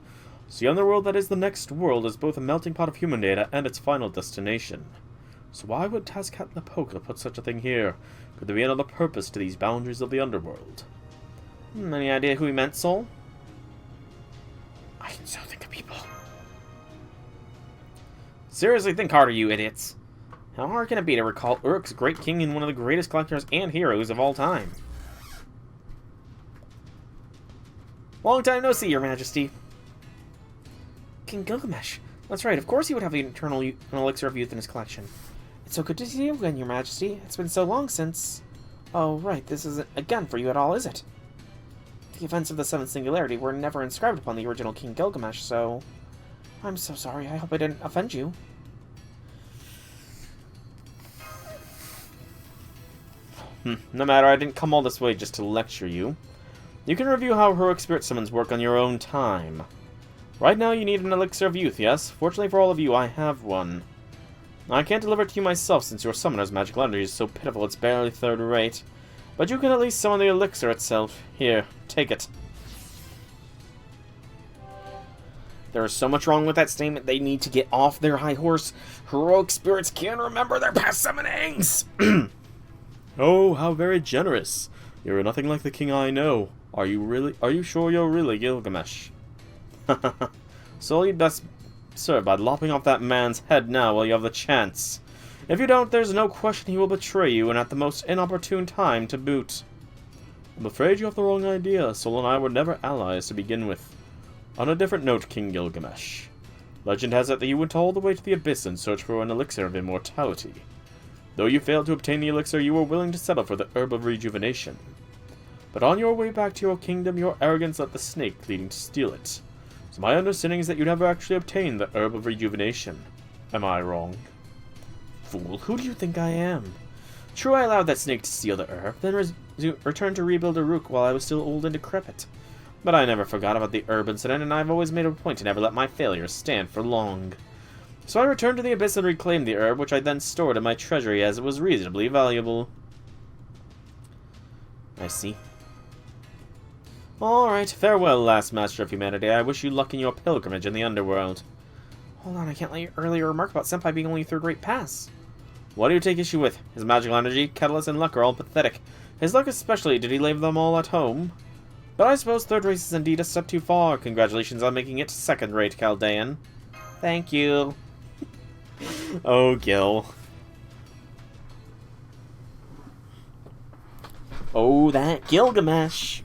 So the underworld that is the next world is both a melting pot of human data and its final destination. So why would Tazcatlipoca put such a thing here? Could there be another purpose to these boundaries of the underworld? Any idea who he meant, Soul? I can so think of people. Seriously, think harder, you idiots. How hard can it be to recall Uruk's great king and one of the greatest collectors and heroes of all time? Long time no see, Your Majesty. King Gilgamesh. That's right, of course he would have an elixir of youth in his collection. It's so good to see you again, Your Majesty. It's been so long since... Oh, right, this isn't a gun for you at all, is it? The events of the Seventh Singularity were never inscribed upon the original King Gilgamesh, so... I'm so sorry, I hope I didn't offend you. No matter, I didn't come all this way just to lecture you. You can review how heroic spirit summons work on your own time. Right now you need an elixir of youth, yes? Fortunately for all of you, I have one. I can't deliver it to you myself since your summoner's magical energy is so pitiful it's barely third rate. But you can at least summon the elixir itself. Here, take it. There is so much wrong with that statement, they need to get off their high horse. Heroic spirits can't remember their past summonings! Oh, how very generous. You're nothing like the king I know. Are you sure you're really Gilgamesh? So you'd best serve by lopping off that man's head now while you have the chance. If you don't, there's no question he will betray you, and at the most inopportune time to boot. I'm afraid you have the wrong idea. Sol and I were never allies to begin with. On a different note, King Gilgamesh. Legend has it that you went all the way to the Abyss in search for an elixir of immortality. Though you failed to obtain the elixir, you were willing to settle for the Herb of Rejuvenation. But on your way back to your kingdom, your arrogance let the snake leading to steal it. So my understanding is that you never actually obtained the Herb of Rejuvenation. Am I wrong? Fool, who do you think I am? True, I allowed that snake to steal the herb, then returned to rebuild Uruk while I was still old and decrepit. But I never forgot about the herb incident, and I've always made a point to never let my failures stand for long. So I returned to the Abyss and reclaimed the herb, which I then stored in my treasury as it was reasonably valuable. I see. Alright, farewell, last master of humanity. I wish you luck in your pilgrimage in the underworld. Hold on, I can't let your earlier remark about Senpai being only third-rate pass. What do you take issue with? His magical energy, catalyst, and luck are all pathetic. His luck especially, did he leave them all at home? But I suppose third race is indeed a step too far. Congratulations on making it second-rate, Chaldean. Thank you. Oh, Gil. Oh, that Gilgamesh.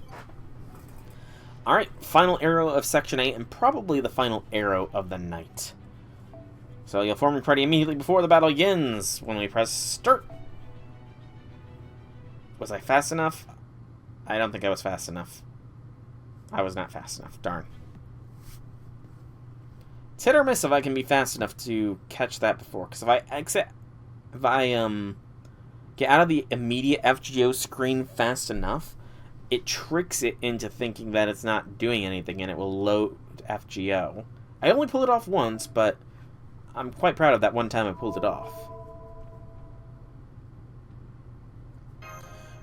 Alright, final arrow of Section 8, and probably the final arrow of the night. So you'll form ready immediately before the battle begins, when we press start. Was I fast enough? I don't think I was fast enough. I was not fast enough, darn. It's hit or miss if I can be fast enough to catch that before, because if I get out of the immediate FGO screen fast enough, it tricks it into thinking that it's not doing anything and it will load FGO. I only pulled it off once, but I'm quite proud of that one time I pulled it off.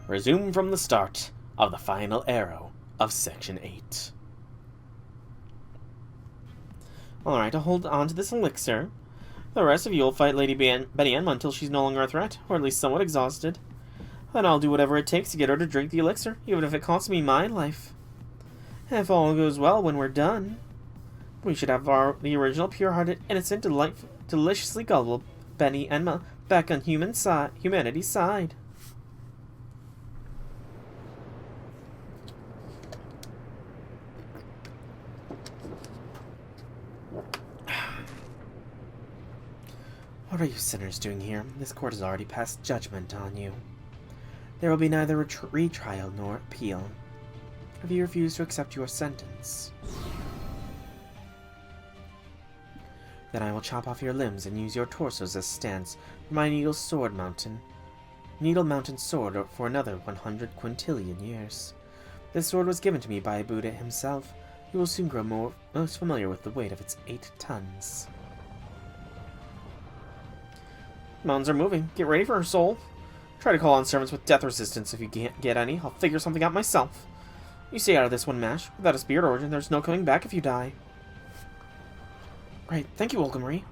Resume from the start of the final arrow of Section 8. Alright, I'll hold on to this elixir. The rest of you will fight Lady Benny-Enma until she's no longer a threat, or at least somewhat exhausted. And I'll do whatever it takes to get her to drink the elixir, even if it costs me my life. If all goes well when we're done, we should have the original pure-hearted, innocent, deliciously gullible Benny-Enma back on humanity's side. What are you sinners doing here? This court has already passed judgment on you. There will be neither retrial nor appeal if you refuse to accept your sentence. Then I will chop off your limbs and use your torsos as stands for my Needle Mountain sword for another 100 quintillion years. This sword was given to me by Buddha himself. You will soon grow most familiar with the weight of its 8 tons. Mountains are moving. Get ready for her, soul. Try to call on servants with death resistance if you can't get any. I'll figure something out myself. You stay out of this one, Mash. Without a spirit origin, there's no coming back if you die. Right. Thank you, Olga Marie.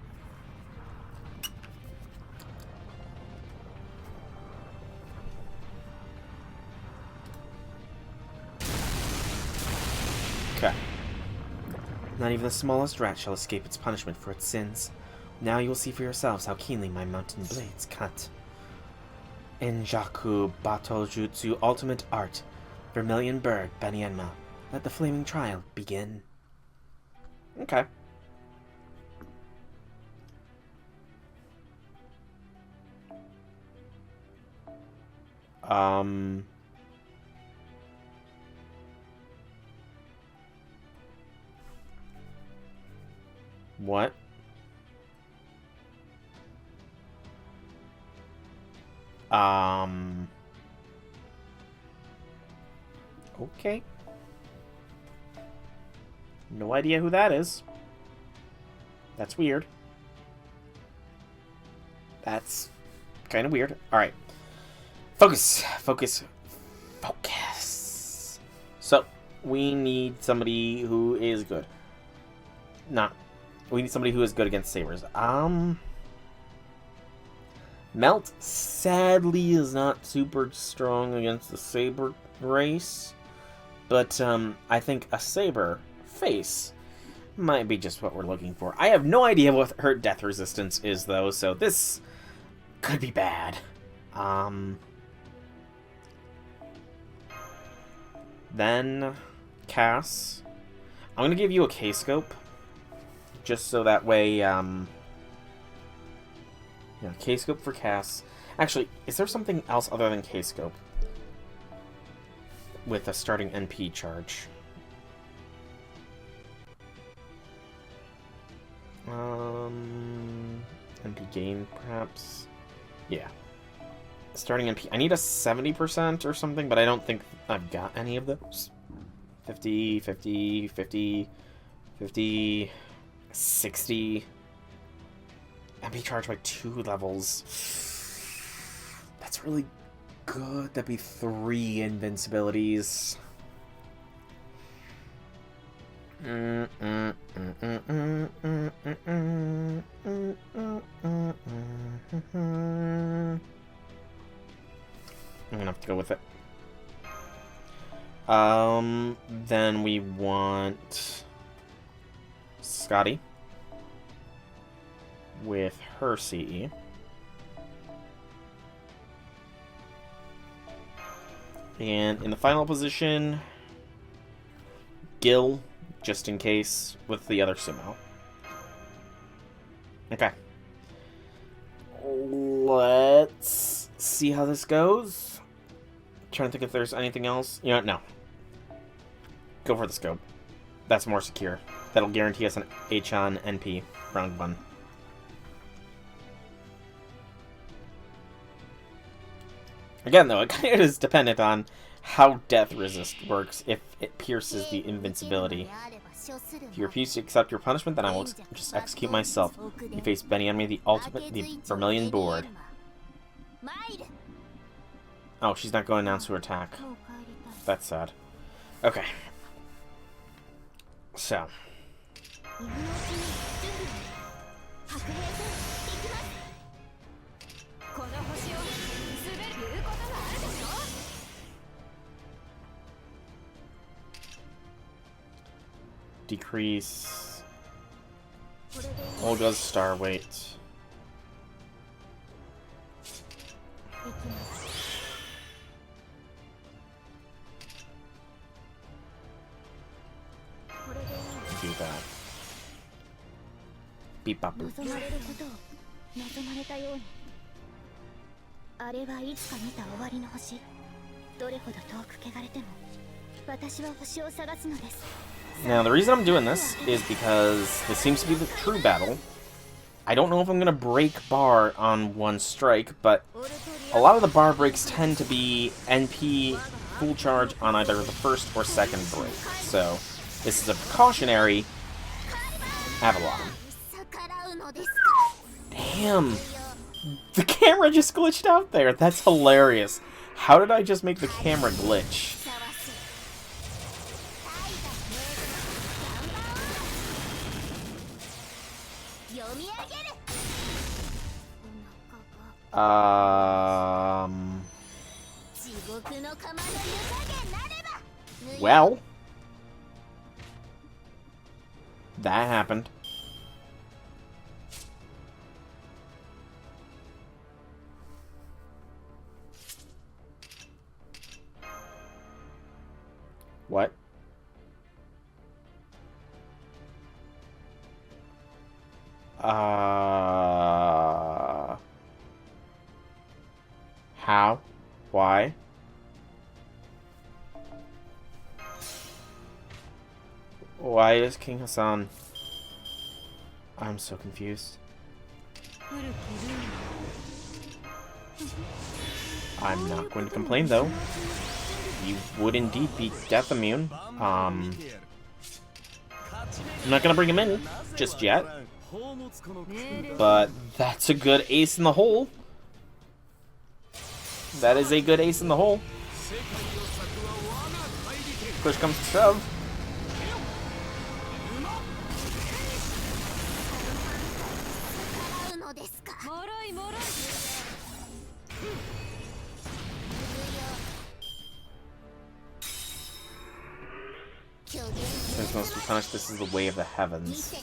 Okay. Not even the smallest rat shall escape its punishment for its sins. Now you will see for yourselves how keenly my mountain blades cut. Enjaku Batojutsu Ultimate Art. Vermilion Bird, Benny-Enma. Let the flaming trial begin. Okay. What? Okay. No idea who that is. That's weird. That's kind of weird. Alright. Focus. Focus. Focus. So, we need somebody who is good. We need somebody who is good against sabers. Melt, sadly, is not super strong against the saber race. But, I think a saber face might be just what we're looking for. I have no idea what her death resistance is, though, so this could be bad. Then, Cass. I'm gonna give you a K-scope. Just so that way, yeah, K-scope for Cass. Actually, is there something else other than K-scope with a starting NP charge? NP gain, perhaps? Yeah. Starting NP. I need a 70% or something, but I don't think I've got any of those. 50, 50, 50, 50, 60. NP charge by 2 levels. That's really good. That'd be 3 invincibilities. I'm gonna have to go with it. Then we want Scotty with her CE. And in the final position, Gil, just in case, with the other sumo. Okay. Let's see how this goes. Trying to think if there's anything else. You know what? No. Go for the scope. That's more secure. That'll guarantee us an H on NP round 1. Again, though, it kind of is dependent on how death resist works, if it pierces the invincibility. If you refuse to accept your punishment, then I will just execute myself. You face Benny Enemy, the Vermilion Board. Oh, she's not going down to attack. That's sad. Okay. So. Decrease Olga's star weight. Do that. Beep bop boop. あれはいつか見た終わりの星。どれほど遠く汚れても、私は星を探すのです。 Now, the reason I'm doing this is because this seems to be the true battle. I don't know if I'm going to break bar on one strike, but a lot of the bar breaks tend to be NP full charge on either the first or second break. So, this is a precautionary Avalon. Damn! The camera just glitched out there. That's hilarious. How did I just make the camera glitch? Well, that happened. What? How? Why? Why is King Hassan? I'm so confused. I'm not going to complain though. You would indeed be death immune. I'm not gonna bring him in just yet. But that's a good ace in the hole. That is a good ace in the hole. Push comes to shove. Since must be punished, this is the way of the heavens.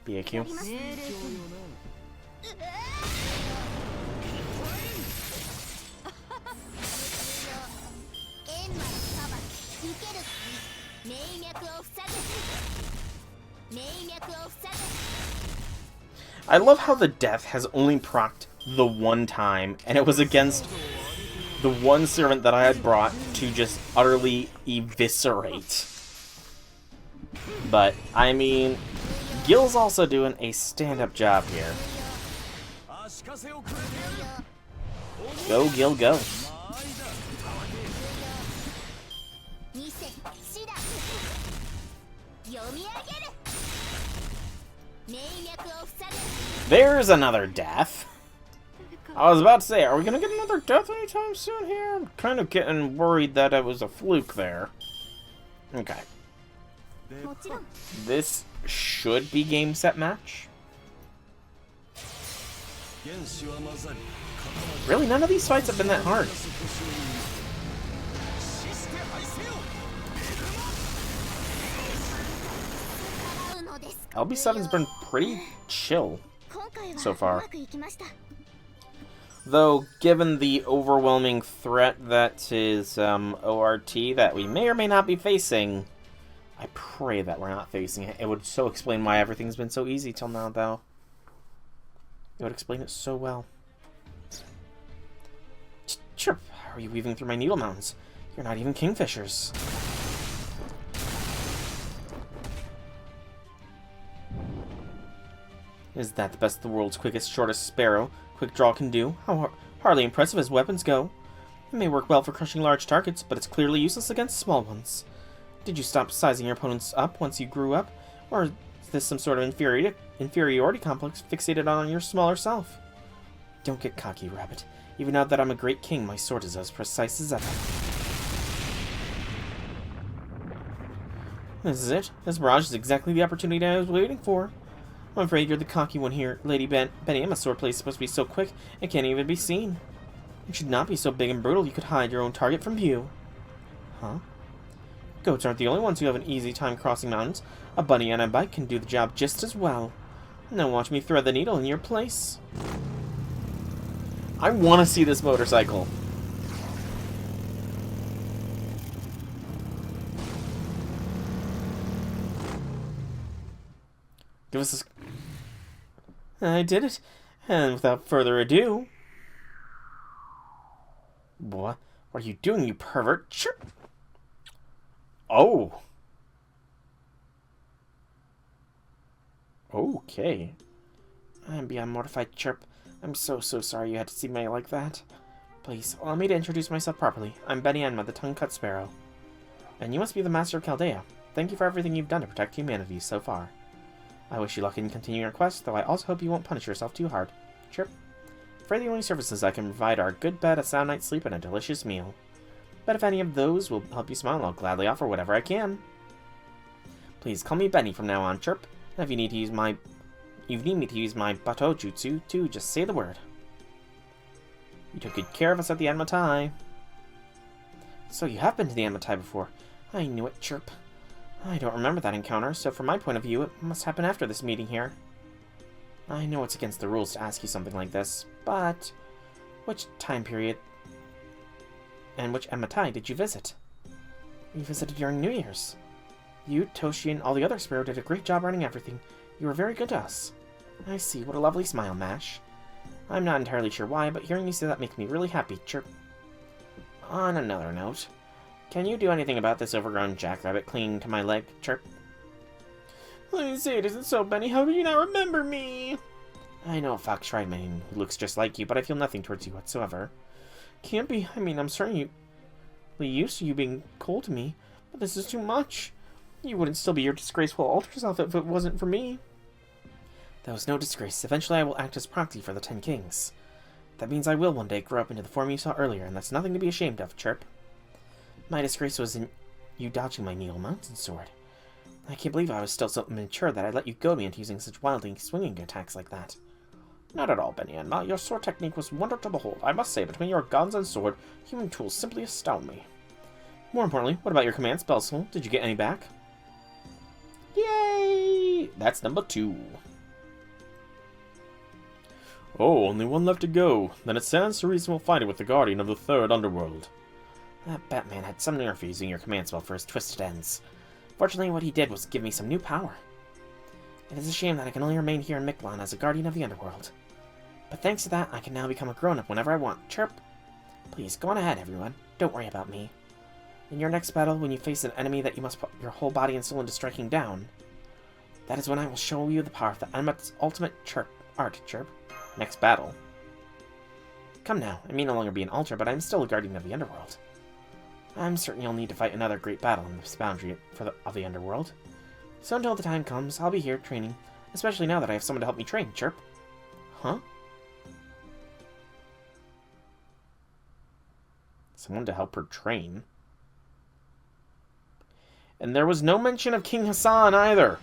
BAQ. I love how the death has only procced the one time, and it was against the one servant that I had brought to just utterly eviscerate. But, I mean, Gil's also doing a stand-up job here. Go, Gil, go. There's another death. I was about to say, are we gonna get another death anytime soon here? I'm kind of getting worried that it was a fluke there. Okay. This should be game, set, match. Really, none of these fights have been that hard. LB7's been pretty chill so far. Though, given the overwhelming threat that is ORT that we may or may not be facing, I pray that we're not facing it. It would so explain why everything's been so easy till now, though. It would explain it so well. Chirp, how are you weaving through my needle mountains? You're not even kingfishers. Is that the best the world's quickest, shortest sparrow quick draw can do? How hardly impressive as weapons go. It may work well for crushing large targets, but it's clearly useless against small ones. Did you stop sizing your opponents up once you grew up? Or is this some sort of inferiority complex fixated on your smaller self? Don't get cocky, Rabbit. Even now that I'm a great king, my sword is as precise as ever. This is it. This barrage is exactly the opportunity I was waiting for. I'm afraid you're the cocky one here. Lady Benny Emma's swordplay is supposed to be so quick, it can't even be seen. You should not be so big and brutal you could hide your own target from view. Huh? Goats aren't the only ones who have an easy time crossing mountains. A bunny on a bike can do the job just as well. Now watch me thread the needle in your place. I want to see this motorcycle. Give us this. I did it. And without further ado... What are you doing, you pervert? Chirp! Oh. Okay. I'm beyond mortified, Chirp. I'm so sorry you had to see me like that. Please, allow me to introduce myself properly. I'm Benny Enma, the tongue-cut sparrow. And you must be the master of Chaldea. Thank you for everything you've done to protect humanity so far. I wish you luck in continuing your quest, though I also hope you won't punish yourself too hard. Chirp. For the only services I can provide are a good bed, a sound night's sleep, and a delicious meal. But if any of those will help you smile, I'll gladly offer whatever I can. Please call me Benny from now on, Chirp. And if you need to use my... You need me to use my Bato Jutsu, too, just say the word. You took good care of us at the Enmatai. So you have been to the Enmatai before. I knew it, Chirp. I don't remember that encounter, so from my point of view, it must happen after this meeting here. I know it's against the rules to ask you something like this, but... Which time period and which Enmatai did you visit? You visited during New Year's. You, Toshi, and all the other Sparrow did a great job running everything. You were very good to us. I see. What a lovely smile, Mash. I'm not entirely sure why, but hearing you say that makes me really happy, Chirp. On another note, can you do anything about this overgrown jackrabbit clinging to my leg, Chirp? Please say it isn't so, Benny. How do you not remember me? I know a fox Shrineman who looks just like you, but I feel nothing towards you whatsoever. Can't be. I mean, I'm certainly used to you being cold to me, but this is too much. You wouldn't still be your disgraceful altar self if it wasn't for me. That was no disgrace. Eventually I will act as proxy for the 10 Kings. That means I will one day grow up into the form you saw earlier, and that's nothing to be ashamed of, Chirp. My disgrace was in you dodging my Needle Mountain sword. I can't believe I was still so immature that I let you go me into using such wildly swinging attacks like that. Not at all, Benny Enma. Your sword technique was wonderful to behold. I must say, between your guns and sword, human tools simply astound me. More importantly, what about your command spells? Did you get any back? Yay! That's number 2. Oh, only one left to go. Then it stands to reason we'll find it with the Guardian of the Third Underworld. That Batman had some nerve for using your command spell for his twisted ends. Fortunately, what he did was give me some new power. It is a shame that I can only remain here in Mictlan as a Guardian of the Underworld. But thanks to that, I can now become a grown-up whenever I want. Chirp! Please, go on ahead, everyone. Don't worry about me. In your next battle, when you face an enemy that you must put your whole body and soul into striking down, that is when I will show you the power of the Enma's ultimate art, Chirp. Next battle. Come now, I may no longer be an altar, but I'm still a Guardian of the Underworld. I'm certain you'll need to fight another great battle in this boundary of the Underworld. So until the time comes, I'll be here training, especially now that I have someone to help me train, Chirp. Huh? Someone to help her train? And there was no mention of King Hassan either.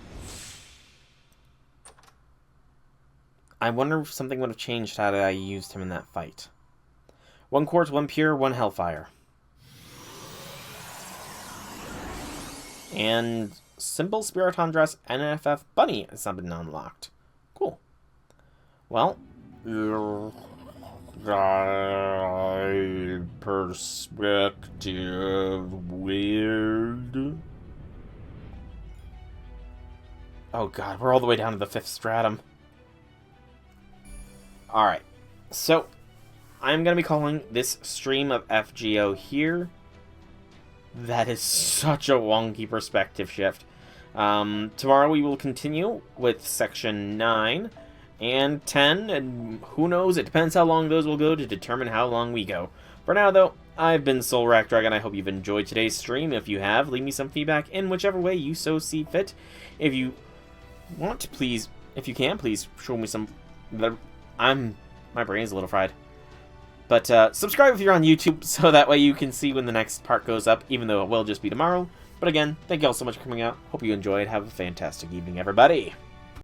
I wonder if something would have changed how I used him in that fight. 1 quartz, 1 pure, 1 hellfire. And simple Spiriton Dress NFF Bunny has not been unlocked. Cool. Well. Perspective weird. Oh god, we're all the way down to the 5th stratum. Alright, so I'm going to be calling this stream of FGO here. That is such a wonky perspective shift. Tomorrow we will continue with Section 9, and 10, and who knows, it depends how long those will go to determine how long we go. For now, though, I've been Soulrack Dragon. I hope you've enjoyed today's stream. If you have, leave me some feedback in whichever way you so see fit. If you want to, please, if you can, please show me some... my brain's a little fried. But subscribe if you're on YouTube, so that way you can see when the next part goes up, even though it will just be tomorrow. But again, thank you all so much for coming out. Hope you enjoyed. Have a fantastic evening, everybody.